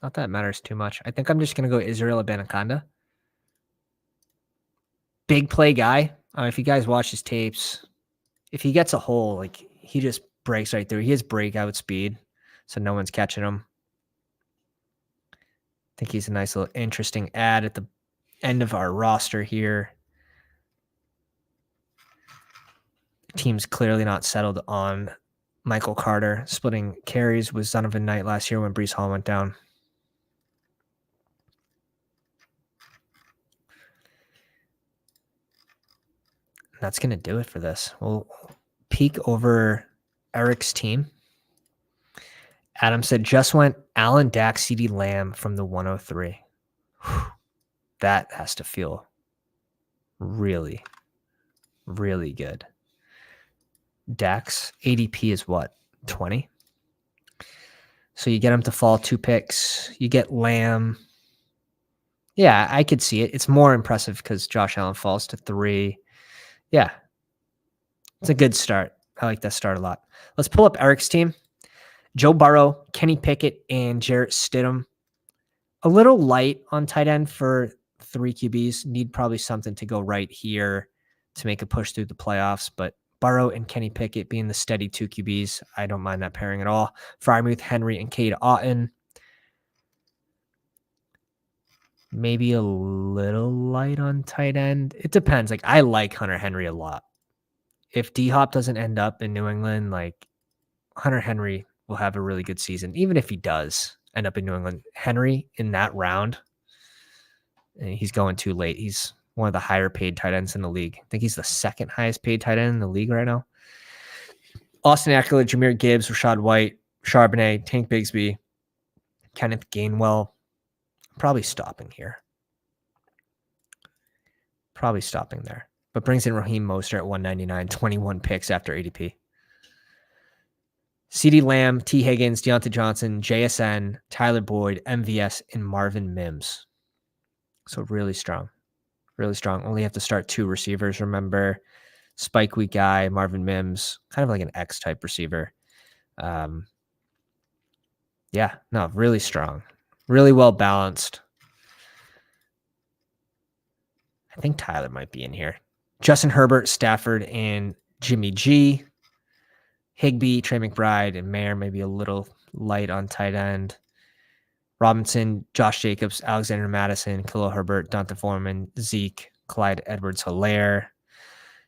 Not that it matters too much. I think I'm just going to go Israel Abanikanda. Big play guy. If you guys watch his tapes, if he gets a hole, like, he just breaks right through. He has breakout speed, so no one's catching him. I think he's a nice little interesting add at the end of our roster here. Team's clearly not settled on Michael Carter. Splitting carries was Donovan Knight last year when Breece Hall went down. That's going to do it for this. We'll peek over Eric's team. Adam said just went Allen, Dak, CeeDee Lamb from the 103. Whew. That has to feel really, really good. Dak's ADP is what? 20? So you get him to fall 2 picks. You get Lamb. Yeah, I could see it. It's more impressive because Josh Allen falls to 3. Yeah. It's a good start. I like that start a lot. Let's pull up Eric's team. Joe Burrow, Kenny Pickett, and Jarrett Stidham. A little light on tight end for 3 QBs. Need probably something to go right here to make a push through the playoffs. But Burrow and Kenny Pickett being the steady 2 QBs, I don't mind that pairing at all. Freiermuth, Henry, and Cade Otton. Maybe a little light on tight end. It depends. Like, I like Hunter Henry a lot. If D-Hop doesn't end up in New England, like, Hunter Henry will have a really good season. Even if he does end up in New England, Henry in that round, he's going too late. He's one of the higher paid tight ends in the league. I think he's the 2nd highest paid tight end in the league right now. Austin Eckler, Jahmyr Gibbs, Rachaad White, Charbonnet, Tank Bigsby, Kenneth Gainwell. Probably stopping here. Probably stopping there. But brings in Raheem Mostert at 199, 21 picks after ADP. CeeDee Lamb, T. Higgins, Deontay Johnson, JSN, Tyler Boyd, MVS, and Marvin Mims. So really strong. Really strong. Only have to start 2 receivers, remember. Spike week guy, Marvin Mims, kind of like an X-type receiver. Yeah, no, really strong. Really well balanced. I think Tyler might be in here. Justin Herbert, Stafford, and Jimmy G. Higbee, Trey McBride, and Mayer maybe a little light on tight end. Robinson, Josh Jacobs, Alexander Madison, Khalil Herbert, Donta Foreman, Zeke, Clyde Edwards-Helaire.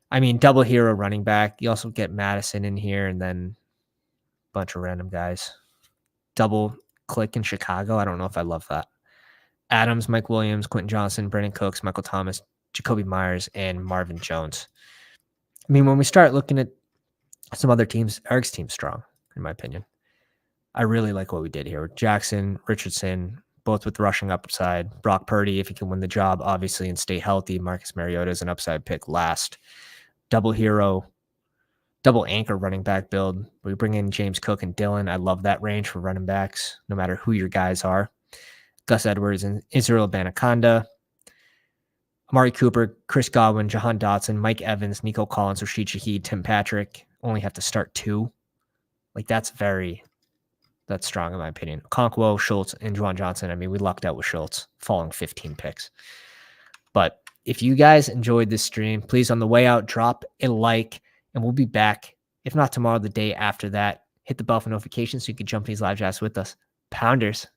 I mean, double hero running back. You also get Madison in here and then a bunch of random guys. Double click in Chicago. I don't know if I love that. Adams, Mike Williams, Quentin Johnson, Brandon Cooks, Michael Thomas, Jacoby Myers, and Marvin Jones. I mean, when we start looking at some other teams, Eric's team's strong, in my opinion. I really like what we did here with Jackson, Richardson, both with rushing upside. Brock Purdy, if he can win the job, obviously, and stay healthy. Marcus Mariota is an upside pick last. Double hero, double anchor running back build. We bring in James Cook and Dillon. I love that range for running backs, no matter who your guys are. Gus Edwards and Israel Abanikanda. Amari Cooper, Chris Godwin, Jahan Dotson, Mike Evans, Nico Collins, Rashid Shaheed, Tim Patrick. Only have to start 2. Like, that's strong in my opinion. Okonkwo, Schultz, and Juwan Johnson. I mean, we lucked out with Schultz falling 15 picks. But if you guys enjoyed this stream, please, on the way out, drop a like, and we'll be back. If not tomorrow, the day after that. Hit the bell for notifications so you can jump these live drafts with us. Pounders.